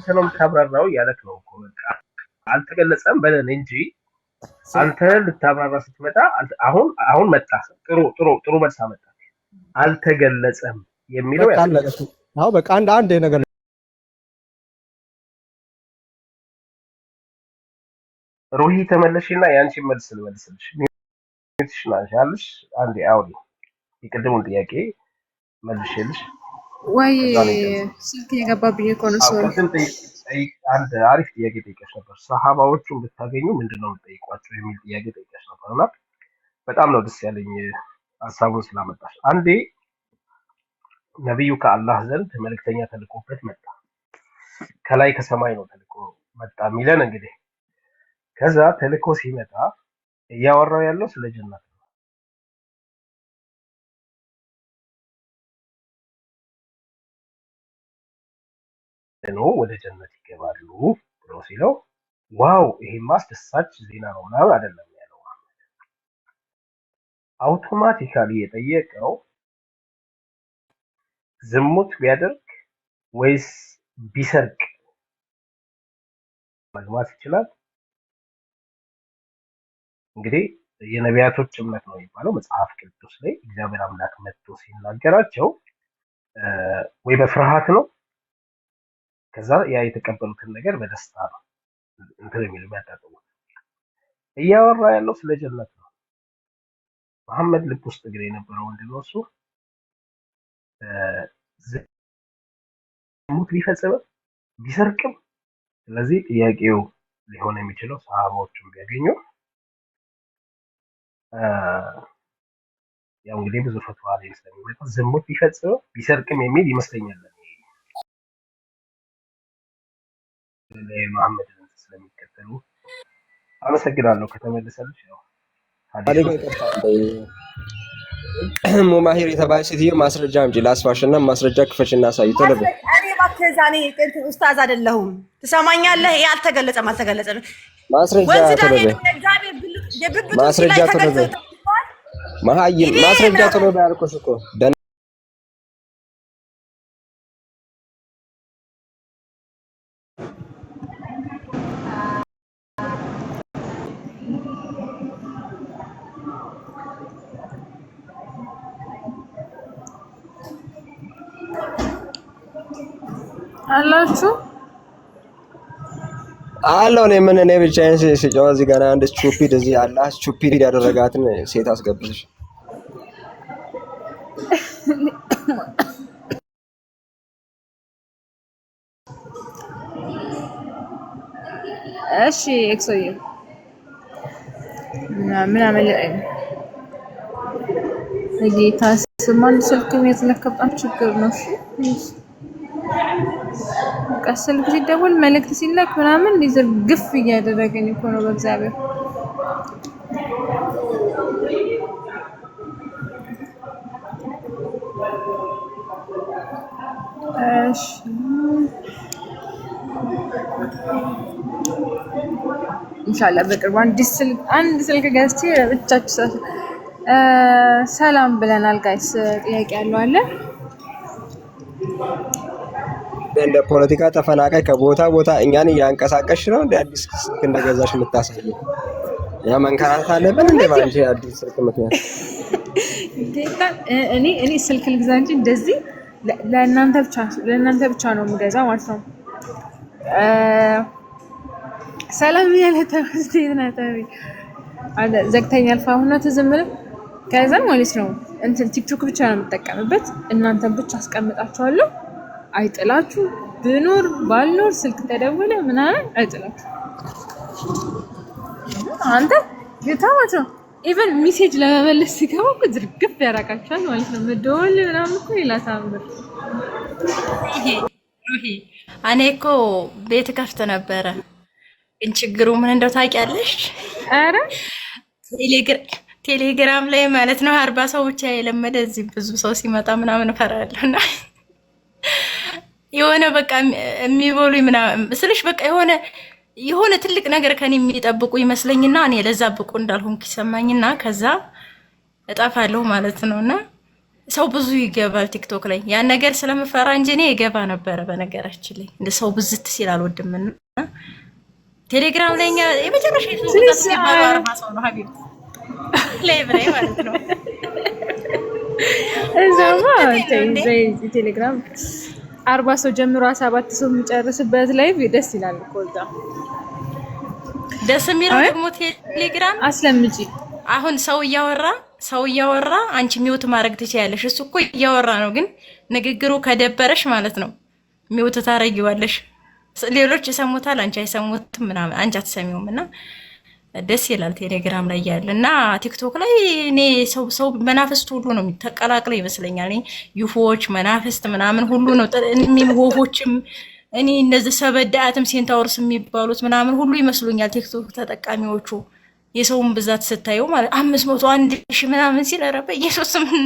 ሰላም ታብራራው ያለክ ነው እኮ በቃ አልተገለጸም በለን እንጂ አንተ ልታብራራ ስትመጣ አሁን መጣ። ጥሩ መልስ አመጣ። አልተገለጸም የሚለው ያለው አዎ በቃ አንድ ነገር ሩሂ ተመለሽና ያንቺን መልስ ልመልስልሽ። ትሽናሻለሽ አንዴ አውሪ የቅድሙን ጥያቄ መልሽልሽ ወይ ስልክ የገባብኝ እኮ ነው። አንድ አሪፍ ጥያቄ ጠይቀሽ ነበር። ሰሃባዎቹን ብታገኙ ምንድነው የምትጠይቋቸው የሚል ጥያቄ ጠይቀሽ ነበርና በጣም ነው ደስ ያለኝ ሀሳቡን ስላመጣሽ። አንዴ ነብዩ ከአላህ ዘንድ መልእክተኛ ተልኮበት መጣ። ከላይ ከሰማይ ነው ተልኮ መጣ የሚለን እንግዲህ ከዛ ተልኮ ሲመጣ እያወራው ያለው ስለ ጀነት ነው። ወደ ጀነት ይገባሉ ብሎ ሲለው ዋው ይሄማ አስደሳች ዜና ነው ምናምን አይደለም ያለው። አውቶማቲካሊ የጠየቀው ዝሙት ቢያደርግ ወይስ ቢሰርቅ መግባት ይችላል? እንግዲህ የነቢያቶች እምነት ነው የሚባለው መጽሐፍ ቅዱስ ላይ እግዚአብሔር አምላክ መጥቶ ሲናገራቸው ወይ በፍርሃት ነው፣ ከዛ ያ የተቀበሉትን ነገር በደስታ ነው እንትን የሚሉ የሚያጣጥሙት። እያወራ ያለው ስለ ጀነት ነው። መሐመድ ልብ ውስጥ ግን የነበረው ምንድነው? እሱ ዝሙት ቢፈጽምም ቢሰርቅም፣ ስለዚህ ጥያቄው ሊሆን የሚችለው ሰሃባዎቹን ቢያገኙ ያው እንግዲህ ብዙ ፈትዋ ላይ ስለሚመጣ ዝሙት ቢፈጽም ቢሰርቅም የሚል ይመስለኛል። ለመሐመድ ስለሚከተሉ አመሰግናለሁ። ከተመለሰልሽ ያው ሙማሂር የተባለ ሴትዮ ማስረጃ አምጪ ላስፋሽና ማስረጃ ክፈሽና አሳይ ተለበ እኔ እባክህ ዛኔ ኡስታዝ አይደለሁም። ትሰማኛለህ? ያልተገለጸም አልተገለጸም ማስረጃ ተለበ ማስረጃ ተለበ መሀይም ማስረጃ ተለበ ያልኩሽ እኮ አላችሁ አለው ነው ምን እኔ ብቻዬን ሲጫወት እዚህ ጋር አንድ ስቱፒድ እዚህ አላህ ስቱፒድ ያደረጋትን ሴት አስገብተሽ እሺ ኤክሶዬ ምን አመለጠኝ ለጌታ ስማን ስልክም የተነከባን ችግር ነው እሺ ቀስል ጊዜ ደውል መልእክት ሲላክ ምናምን ግፍ እያደረገኝ እኮ ነው በእግዚአብሔር እሺ ኢንሻአላህ በቅርቡ አንድ ስልክ ገዝቼ ብቻችሁ ሰላም ብለናል ጋይስ ጥያቄ ያለው አለ እንደ ፖለቲካ ተፈናቃይ ከቦታ ቦታ እኛን እያንቀሳቀስሽ ነው እንደ አዲስ ስልክ እንደገዛሽ የምታሳየው ያ መንከራት አለብን እንደ ባንቺ አዲስ ስልክ ምክንያት እኔ ስልክ ልግዛ እንጂ እንደዚህ ለእናንተ ብቻ ነው የምገዛው ማለት ነው ሰላም ያለ ተመስገን ናታሪ አለ ዘግተኛል ፋሁና ተዘምረ ከዛ ማለት ነው እንትን ቲክቶክ ብቻ ነው የምጠቀምበት እናንተን ብቻ አስቀምጣችኋለሁ አይጥላችሁ ብኖር ባልኖር ስልክ ተደወለ ምናምን አይጥላችሁ አንተ የታወተ ኢቨን ሜሴጅ ለመመለስ ሲገባ እኮ ዝርግፍ ያራቃችኋል ማለት ነው መደወል ምናምን እኮ ይላታምር ይሄ እኔ እኮ ቤት ከፍተ ነበረ ግን ችግሩ ምን እንደው ታውቂያለሽ አረ ቴሌግራም ላይ ማለት ነው 40 ሰው ብቻ የለመደ እዚህ ብዙ ሰው ሲመጣ ምናምን ፈራለሁና የሆነ በቃ የሚቦሉ ምናምን ስልሽ በቃ የሆነ ትልቅ ነገር ከኔ የሚጠብቁ ይመስለኝና እኔ ለዛ ብቁ እንዳልሆንኩ ይሰማኝና ከዛ እጣፋለሁ ማለት ነውና ሰው ብዙ ይገባል ቲክቶክ ላይ ያን ነገር ስለምፈራ እንጂ እኔ ይገባ ነበር በነገራችን ላይ እንደ ሰው ብዝት ሲል አልወድምና ቴሌግራም ላይ የመጨረሻ ይዘው ባባራ ሰው ነው ሀቢብ ላይ ማለት ነው እዛማ ቴሌግራም 40 ሰው ጀምሮ 7 ሰው የሚጨርስበት ላይቭ ደስ ይላል እኮ እዛ ደስ የሚለው ደግሞ ቴሌግራም አስለምጪ አሁን ሰው እያወራ አንቺ ሚውት ማድረግ ትችያለሽ እሱ እኮ እያወራ ነው ግን ንግግሩ ከደበረሽ ማለት ነው ሚውት ታረጊዋለሽ ሌሎች ይሰሙታል አንቺ አይሰሙትም ምናምን አንቺ አትሰሚውምና ደስ ይላል ቴሌግራም ላይ ያለና ቲክቶክ ላይ እኔ ሰው መናፍስት ሁሉ ነው ተቀላቅለው ይመስለኛል እኔ ዩፎዎች መናፍስት ምናምን ሁሉ ነው እኔም ወፎችም እኔ እነዚህ ሰበዳአትም ሴንታውርስ የሚባሉት ምናምን ሁሉ ይመስሉኛል ቲክቶክ ተጠቃሚዎቹ የሰውን ብዛት ስታዩ ማለት 501 ምናምን ሲል አረበ ኢየሱስ ምን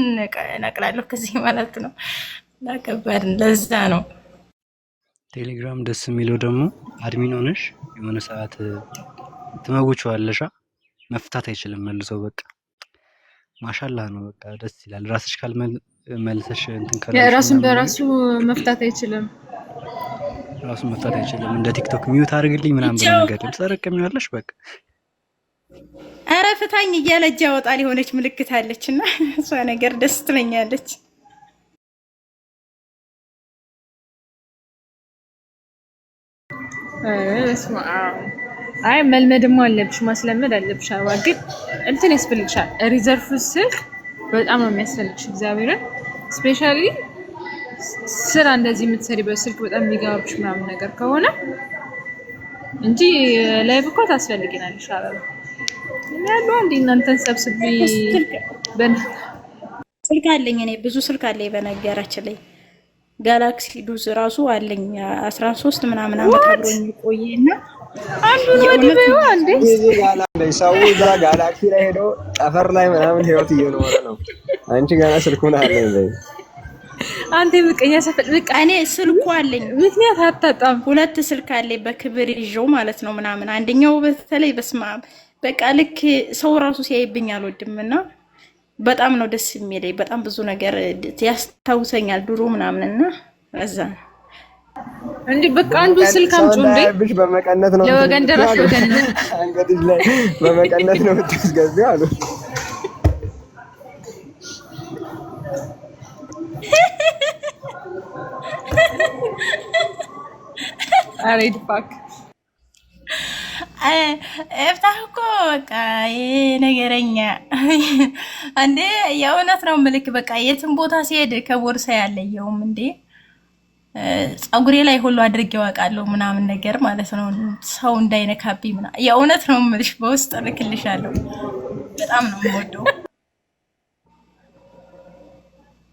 ነቅላለሁ ከዚህ ማለት ነው ለከባድ ለዛ ነው ቴሌግራም ደስ የሚለው ደግሞ አድሚን ሆነሽ የሆነ ሰዓት ትመውጪዋለሽ መፍታት አይችልም መልሰው በቃ ማሻአላህ ነው በቃ ደስ ይላል ራስሽ ካልመልሰሽ እንትን ካለ ራስን በራሱ መፍታት አይችልም እንደ ቲክቶክ ሚውት አድርግልኝ ምናምን በነገር ተረቀሚያለሽ በቃ አረ ፍታኝ እያለች ያወጣል የሆነች ምልክት አለችና እሷ ነገር ደስ ትለኛለች አይ መልመድም አለብሽ ማስለመድ አለብሽ ግን እንትን ያስፈልግሻል ሪዘርቭ ስልክ በጣም ነው የሚያስፈልግሽ እግዚአብሔርን ስፔሻሊ ስራ እንደዚህ የምትሰሪበት ስልክ በጣም የሚገባብሽ ምናምን ነገር ከሆነ እንጂ ላይቭ እኮ ታስፈልጊናለሽ አላለ ያለው አንዴ እናንተን ሰብስቢ ስልክ አለኝ እኔ ብዙ ስልክ አለኝ በነገራችን ላይ ጋላክሲ ዱዝ ራሱ አለኝ 13 ምናምን አመት አብሮኝ ቆየና አንዱ ነው አንዴ ሰው እዛ ጋላክሲ ላይ ሄዶ ጠፈር ላይ ምናምን ህይወት እየኖረ ነው አንቺ ገና ስልኩን አለኝ በይ አንተ ምቀኛ ሰፈር በቃ እኔ ስልኩ አለኝ ምክንያት አታጣም ሁለት ስልክ አለኝ በክብር ይዤው ማለት ነው ምናምን አንደኛው በተለይ በስማ በቃ ልክ ሰው ራሱ ሲያይብኝ አልወድምና በጣም ነው ደስ የሚለኝ በጣም ብዙ ነገር ያስታውሰኛል ድሮ ምናምንና እዛ እንዴ በቃ አንዱ ስልክ አምጪ እንዴ ብሽ በመቀነት ነው ለወገን ደረስ ወገን አንገትሽ ላይ በመቀነት ነው የምትስገቢው አሉ አሬድ ፋክ እፍታህ እኮ በቃ ነገረኛ እንዴ የእውነት ነው ምልክ በቃ የትም ቦታ ሲሄድ ከቦርሳ ያለየውም እንዴ ጸጉሬ ላይ ሁሉ አድርጌው አውቃለሁ ምናምን ነገር ማለት ነው ሰው እንዳይነካብኝ ምናምን የእውነት ነው ምልሽ በውስጥ ልክልሻለሁ በጣም ነው የምወደው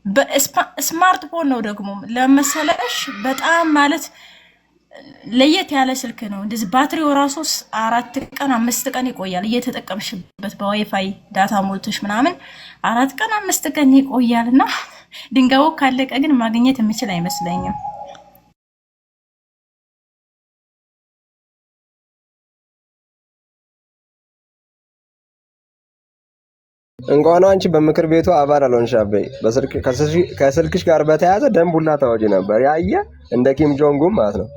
በስማርትፎን ነው ደግሞ ለመሰለሽ በጣም ማለት ለየት ያለ ስልክ ነው እንደዚህ ባትሪው ራሱ 4 ቀን 5 ቀን ይቆያል እየተጠቀምሽበት በዋይፋይ ዳታ ሞልተሽ ምናምን 4 ቀን 5 ቀን ይቆያልና ድንጋዩ ካለቀ ግን ማግኘት የምችል አይመስለኝም እንኳን አንቺ በምክር ቤቱ አባል አልሆንሽ አበይ ከስልክሽ ጋር በተያያዘ ደንቡላ ታወጪ ነበር ያየ እንደ ኪም ጆንግ ኡን ማለት ነው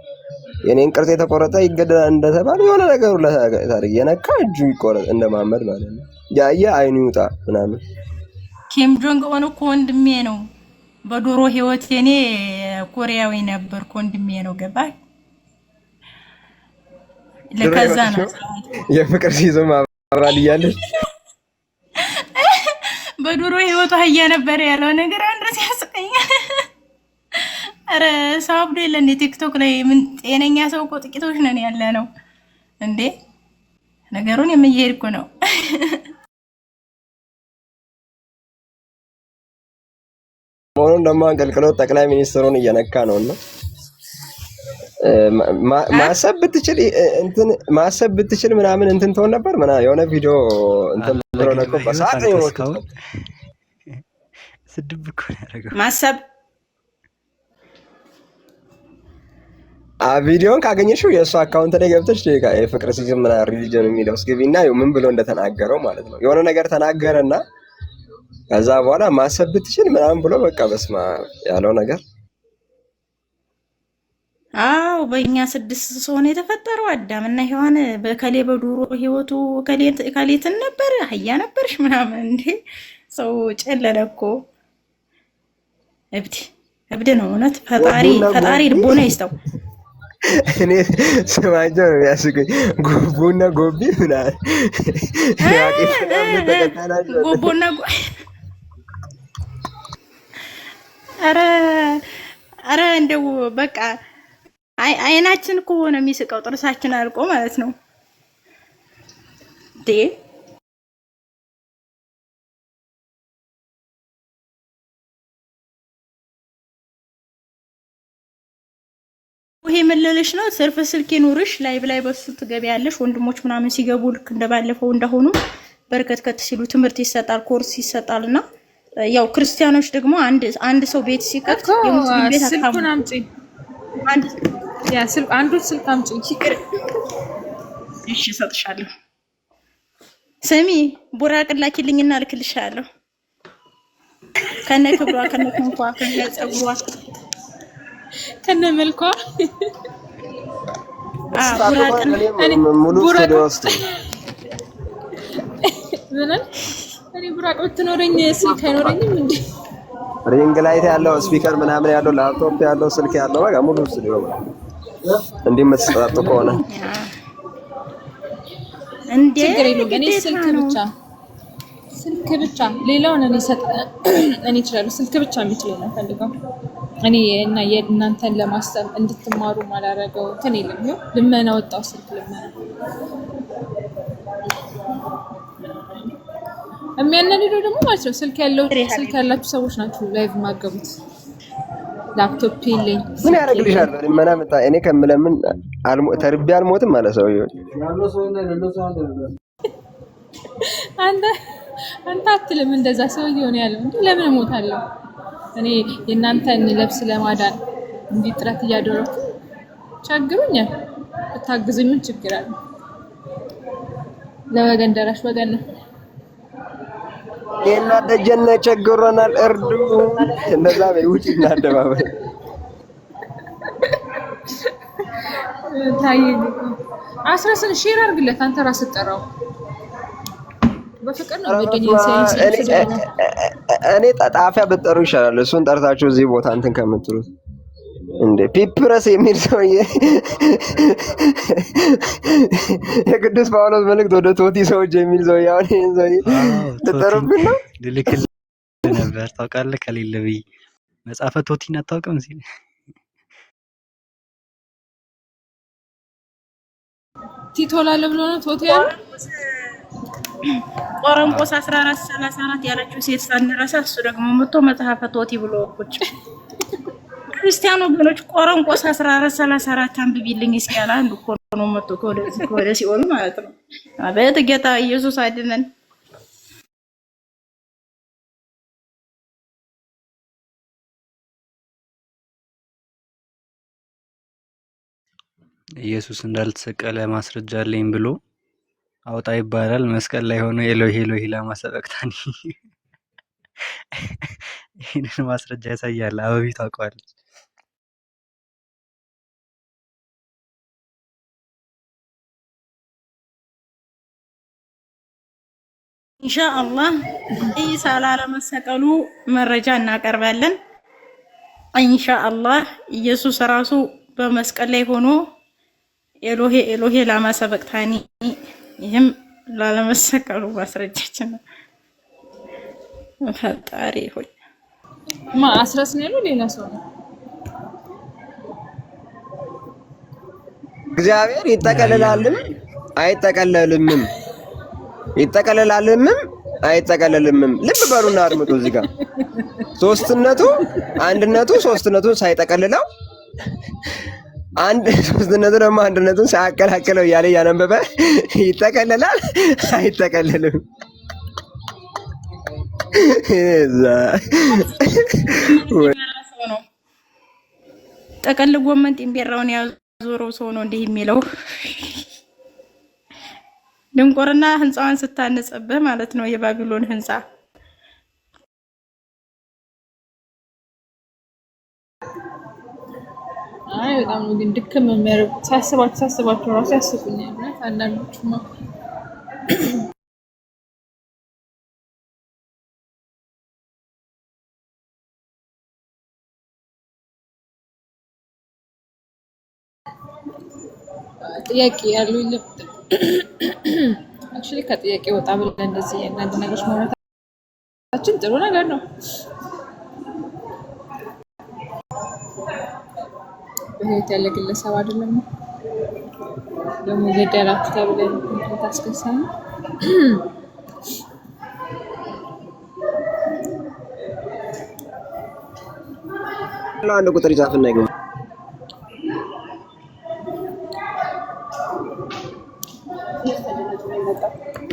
የኔን ቅርጽ የተቆረጠ ይገደላል እንደተባለ የሆነ ነገሩ ለታሪክ የነካ እጁ ይቆረጥ እንደማመድ ማለት ነው ያየ አይኑ ይውጣ ምናምን ኪም ጆንግ ኡን እኮ ወንድሜ ነው በዶሮ ህይወት የኔ ኮሪያዊ ነበር ወንድሜ ነው ገባ ለከዛ ነው የፍቅር ሲዞም አብራል ይያለሽ በዶሮ ህይወቱ ሀያ ነበር ያለው ነገር አንድረስ ያስቀኛል አረ ሳብዶ የለን ቲክቶክ ላይ ምን ጤነኛ ሰው እኮ ጥቂቶች ነን ያለ ነው እንዴ ነገሩን የምይሄድ እኮ ነው ሞሮን ደማ አንቀልቅሎ ጠቅላይ ሚኒስትሩን እየነካ ነውና ማሰብ ብትችል ምናምን እንትን ተው ነበር ምናምን የሆነ ቪዲዮ እንትን ብሎ ነበር በሳቅ ነው ስድብ እኮ ያደረገው ማሰብ ቪዲዮን ካገኘሽው የእሱ አካውንት ላይ ገብተሽ የፍቅር ሲዝም እና ሪሊጅን የሚለው እስግቢና ምን ብሎ እንደተናገረው ማለት ነው የሆነ ነገር ተናገረና ከዛ በኋላ ማሰብ ብትችል ምናምን ብሎ በቃ በስማ ያለው ነገር አው በእኛ 6 ሰው ነው የተፈጠረው አዳምና ሔዋን በከሌ በዱሮ ህይወቱ ከሌት ነበር አህያ ነበርሽ ምናምን እንዴ ሰው ጨለለኮ እብድ ነው እውነት ፈጣሪ ልቦና ይስጠው እኔ ስማቸው ነው ያስገኝ ጎቦና ጎቢ ምናምን ጎቦና አረ እንደው በቃ አይናችን እኮ ሆነ የሚስቀው ጥርሳችን አልቆ ማለት ነው ዴ ይሄ ምልልሽ ነው ሰርፍ ስልክ ይኑርሽ ላይቭ ላይ በሱ ትገቢያለሽ ወንድሞች ምናምን ሲገቡ ልክ እንደባለፈው እንደሆኑ በርከት ሲሉ ትምህርት ይሰጣል ኮርስ ይሰጣልና ያው ክርስቲያኖች ደግሞ አንድ ሰው ቤት ሲከፍት የሙስሊም ቤት ስልኩን አምጪ አንዱ ስልክ አምጪ እሺ ሰጥሻለሁ ስሚ ቡራቅ ላኪልኝና ልክልሻለሁ ከነ ክብሯ ከነ ክንፏ ከነ ጸጉሯ ከነ መልኳ ቡራቅ ሙሉ ስቱዲዮ ውስጥ እኔ ቡራቅ ብትኖረኝ ስልክ አይኖረኝም እንዴ ሪንግ ላይት ያለው ስፒከር ምናምን ያለው ላፕቶፕ ያለው ስልክ ያለው በቃ ሙሉ ስቱዲዮ እንዲህ መስጣጡ ከሆነ እንዴ እኔ ስልክ ብቻ ሌላውን እኔ እችላለሁ ስልክ ብቻ የሚችለው ነው ፈልገው እኔ እና የእናንተን ለማስተም እንድትማሩ ማላረገው እንትን የለም ነው ልመና ወጣው ስልክ ልመና የሚያነድደው ደግሞ ማለት ነው ስልክ ያላችሁ ሰዎች ናችሁ ላይቭ ማገቡት ላፕቶፕ የለኝ ምን ያደርግልሻል ልመና መጣ እኔ ከምለምን ተርቤ አልሞትም ማለት ሰው አንተ አትልም እንደዛ ሰውዬው ነው ያለው እንዴ ለምን እሞታለሁ እኔ የእናንተን ለብስ ለማዳን እንዲህ ጥረት እያደረኩ ቸግሩኛል ብታግዙኝ ምን ችግር አለ ለወገን ደራሽ ወገን ነው የና ደጀነ ቸግሮናል እርዱ እንደዛ በውጪ እናደባባይ ታየኝ አስረስን ሼር አድርግለት አንተ ራስህ ጠራው በፍቅር ነው ወደኛ እኔ ጣጣፊያ ብትጠሩ ይሻላል እሱን ጠርታችሁ እዚህ ቦታ እንትን ከምትሉት እንደ ፒፕረስ የሚል ሰውዬ የቅዱስ ጳውሎስ መልእክት ወደ ቶቲ ሰዎች የሚል ሰውዬ አሁን ይሄን ሰውዬ ልጠሩብን ነው። ልልክልህ ነበር ታውቃለህ፣ ከሌለ ብዬ መጽሐፈ ቶቲን አታውቅም ሲል ቲቶ ላለ ብሎ ነው ቶቲ ያለ ቆሮንቶስ 14:34 ያለችው ሴት ሳንረሳ እሱ ደግሞ መጥቶ መጽሐፈ ቶቲ ብሎ ቁጭ ክርስቲያኑ ወገኖች ቆሮንቶስ 14:34 አንብቢልኝ እስኪ ያለ አንዱ እኮ ነው መጥቶ ወደ ሲኦል ማለት ነው። አቤት ጌታ ኢየሱስ አድነን። ኢየሱስ እንዳልተሰቀለ ማስረጃ አለኝ ብሎ አውጣ ይባላል። መስቀል ላይ ሆኖ ኤሎሄ ኤሎሄ ላማ ሰበቅታኒ ይህንን ማስረጃ ያሳያል። አበቢት ታውቀዋለች። ኢንሻአላህ ኢሳ ላለመሰቀሉ መረጃ እናቀርባለን። ኢንሻአላህ ኢየሱስ ራሱ በመስቀል ላይ ሆኖ ኤሎሄ ኤሎሄ ላማ ሰበቅታኒ ይህም ላለመሰቀሉ ማስረጃችን ነው። ፈጣሪ ሆይ አስረስ ነው ያለው ሌላ ሰው ነው። እግዚአብሔር ይጠቀልላልም አይጠቀለልምም፣ ይጠቀልላልምም አይጠቀለልምም። ልብ በሉና አድምጡ። እዚህ ጋር ሶስትነቱ አንድነቱ ሶስትነቱን ሳይጠቀልለው አንድ ሶስትነቱ ደግሞ አንድነቱን ሳያቀላቅለው እያለ እያነበበ ይጠቀልላል አይጠቀልልም። ጠቀል ጎመን ጢምቤራውን ያዞረው ሰው ነው እንዲህ የሚለው። ድንቆርና ህንጻዋን ስታነጽብህ ማለት ነው የባቢሎን ህንጻ። አይ በጣም ነው ግን ድክም የሚያደርጉት ሳስባቸው ራሱ ያስቁኛል ማለት አንዳንዶቹማ ጥያቄ ያሉኝ አክቹሊ ከጥያቄ ወጣ ብለን እንደዚህ አንድ ነገሮች ማውራታችን ጥሩ ነገር ነው። በህይወት ያለ ግለሰብ አይደለም ደግሞ ገደላችሁ ተብለን ታስከሳኝ አንድ ቁጥር ይጻፍና ይገኝ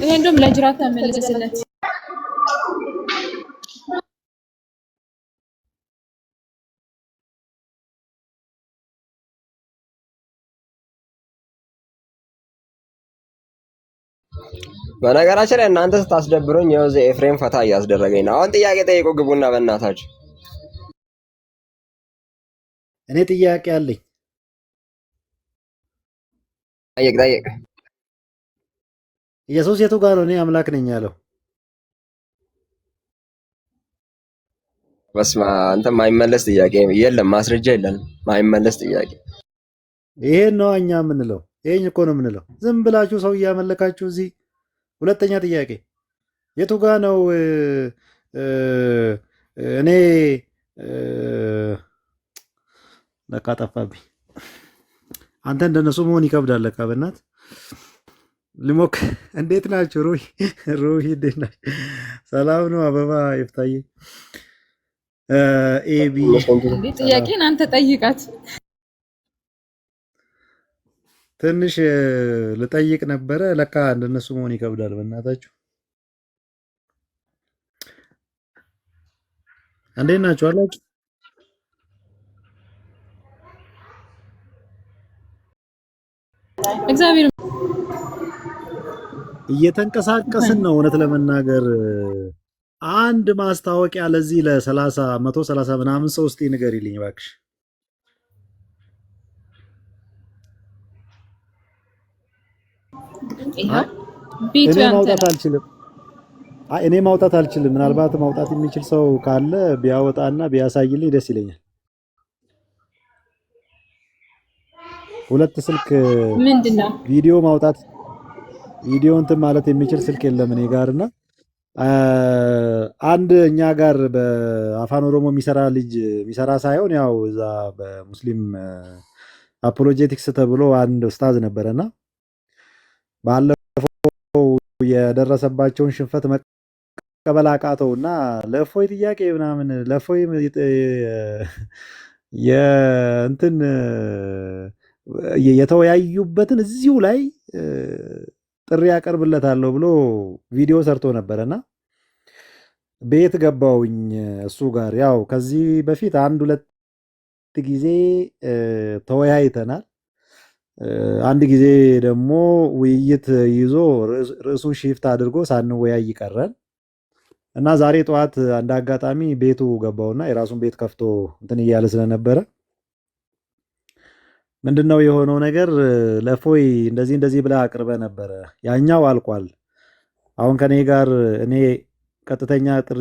ይሄ እንደውም ለጅራት ተመለሰለት። በነገራችን ላይ እናንተ ስታስደብሩኝ ያው ኤፍሬም ፈታ እያስደረገኝ ነው። አሁን ጥያቄ ጠይቁ ግቡና በእናታችሁ። እኔ ጥያቄ አለኝ። ጠይቅ። ኢየሱስ የቱ ጋር ነው እኔ አምላክ ነኝ ያለው? በስመ አብ አንተ ማይመለስ ጥያቄ የለም፣ ማስረጃ የለንም። ማይመለስ ጥያቄ ይሄን ነው እኛ የምንለው። ይሄን እኮ ነው የምንለው። ዝም ብላችሁ ሰው እያመለካችሁ እዚህ። ሁለተኛ ጥያቄ የቱ ጋር ነው እኔ ለካ ጠፋብኝ። አንተ እንደነሱ መሆን ይከብዳል ለካ በእናት ልሞክ። እንዴት ናችሁ? ሩሂ እንዴት ናችሁ? ሰላም ነው? አበባ ይፍታዬ ኤቢ ጥያቄን አንተ ጠይቃት። ትንሽ ልጠይቅ ነበረ። ለካ እንደነሱ መሆን ይከብዳል በእናታችሁ። እንዴት ናችሁ አላችሁ? እግዚአብሔር እየተንቀሳቀስን ነው። እውነት ለመናገር አንድ ማስታወቂያ ለዚህ ለ130 ምናምን ሰው እስቲ ንገሪልኝ እባክሽ። እኔ ማውጣት አልችልም። ምናልባት ማውጣት የሚችል ሰው ካለ ቢያወጣና ቢያሳይልኝ ደስ ይለኛል። ሁለት ስልክ ምንድነው ቪዲዮ ማውጣት ቪዲዮ እንትን ማለት የሚችል ስልክ የለም እኔ ጋርና አንድ እኛ ጋር በአፋን ኦሮሞ የሚሰራ ሳይሆን ያው እዛ በሙስሊም አፖሎጄቲክስ ተብሎ አንድ ኡስታዝ ነበረና ባለፈው የደረሰባቸውን ሽንፈት መቀበል አቃተውና ለእፎይ ጥያቄ ምናምን ለእፎይ የእንትን የተወያዩበትን እዚሁ ላይ ጥሪ ያቀርብለታለሁ ብሎ ቪዲዮ ሰርቶ ነበርና ቤት ገባውኝ እሱ ጋር ያው ከዚህ በፊት አንድ ሁለት ጊዜ ተወያይተናል። አንድ ጊዜ ደግሞ ውይይት ይዞ ርዕሱ ሺፍት አድርጎ ሳንወያይ ቀረን እና ዛሬ ጠዋት አንድ አጋጣሚ ቤቱ ገባውና የራሱን ቤት ከፍቶ እንትን እያለ ስለነበረ ምንድነው የሆነው ነገር ለፎይ እንደዚህ ብላ አቅርበ ነበረ ያኛው አልቋል። አሁን ከኔ ጋር እኔ ቀጥተኛ ጥሪ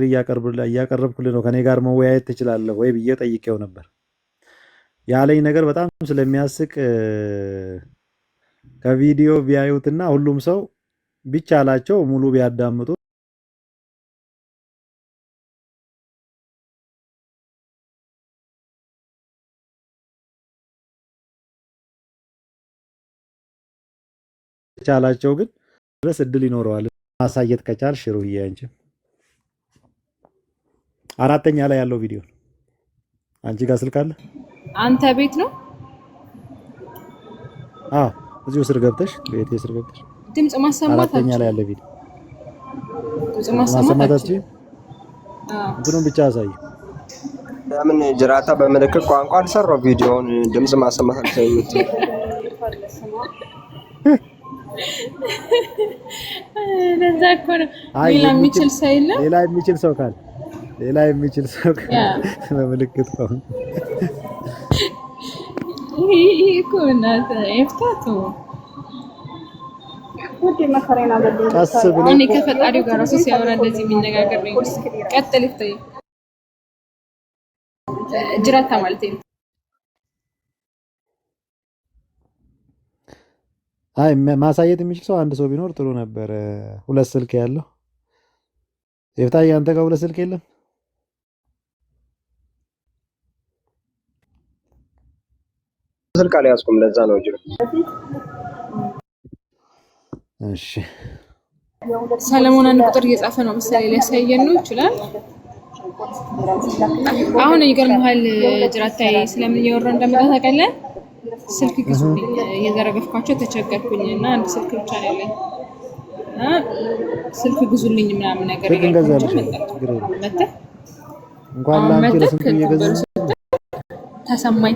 እያቀረብኩልህ ነው ከኔ ጋር መወያየት ትችላለህ ወይ ብዬ ጠይቄው ነበር። ያለኝ ነገር በጣም ስለሚያስቅ ከቪዲዮ ቢያዩትና ሁሉም ሰው ቢቻላቸው ሙሉ ቢያዳምጡ ቻላቸው ግን ድረስ እድል ይኖረዋል ማሳየት ከቻል ሽሩዬ አንቺ አራተኛ ላይ ያለው ቪዲዮ አንቺ ጋር ስልክ አለ አንተ ቤት ነው እዚሁ ስር ገብተሽ ቤቴ ስር ገብተሽ ድምጽ ማሰማት አራተኛ ላይ ያለው ቪዲዮ ድምጽ ማሰማት እንትኑን ብቻ አሳይ ለምን ጅራታ በምልክት ቋንቋ አልሰራው ቪዲዮውን ድምጽ ማሰማት አልቻልኩት ለዛ እኮ ነው ሌላ የሚችል ሰው የለም ሌላ የሚችል ሰው በምልክት ቋንቋ ይሄ እኮ እናት ይፍታቱ ወደ መከራና ቀስ ብሎ እኔ ከፈጣሪው ጋር ራሱ ሲያወራ እንደዚህ የሚነጋገር ነው ቀጥል ይፍታይ ጅራታ ማለት ነው ማሳየት የሚችል ሰው አንድ ሰው ቢኖር ጥሩ ነበር ሁለት ስልክ ያለው ይፍታይ አንተ ጋር ሁለት ስልክ የለም ስልክ አልያዝኩም ለዛ ነው ጅራ እሺ ሰለሞን አንድ ቁጥር እየጻፈ ነው መሰለኝ ሊያሳየን ነው ይችላል አሁን ይገርምሃል ጅራታይ ስለምን እያወራ እንደመጣ ታውቃለህ ስልክ ግዙልኝ እየዘረገፍኳቸው ተቸገርኩኝ እና አንድ ስልክ ብቻ ነው ያለኝ ስልክ ግዙልኝ ምናምን ነገር መጣ እንኳን ላንቺ ለስንት እየገዛሁ ተሰማኝ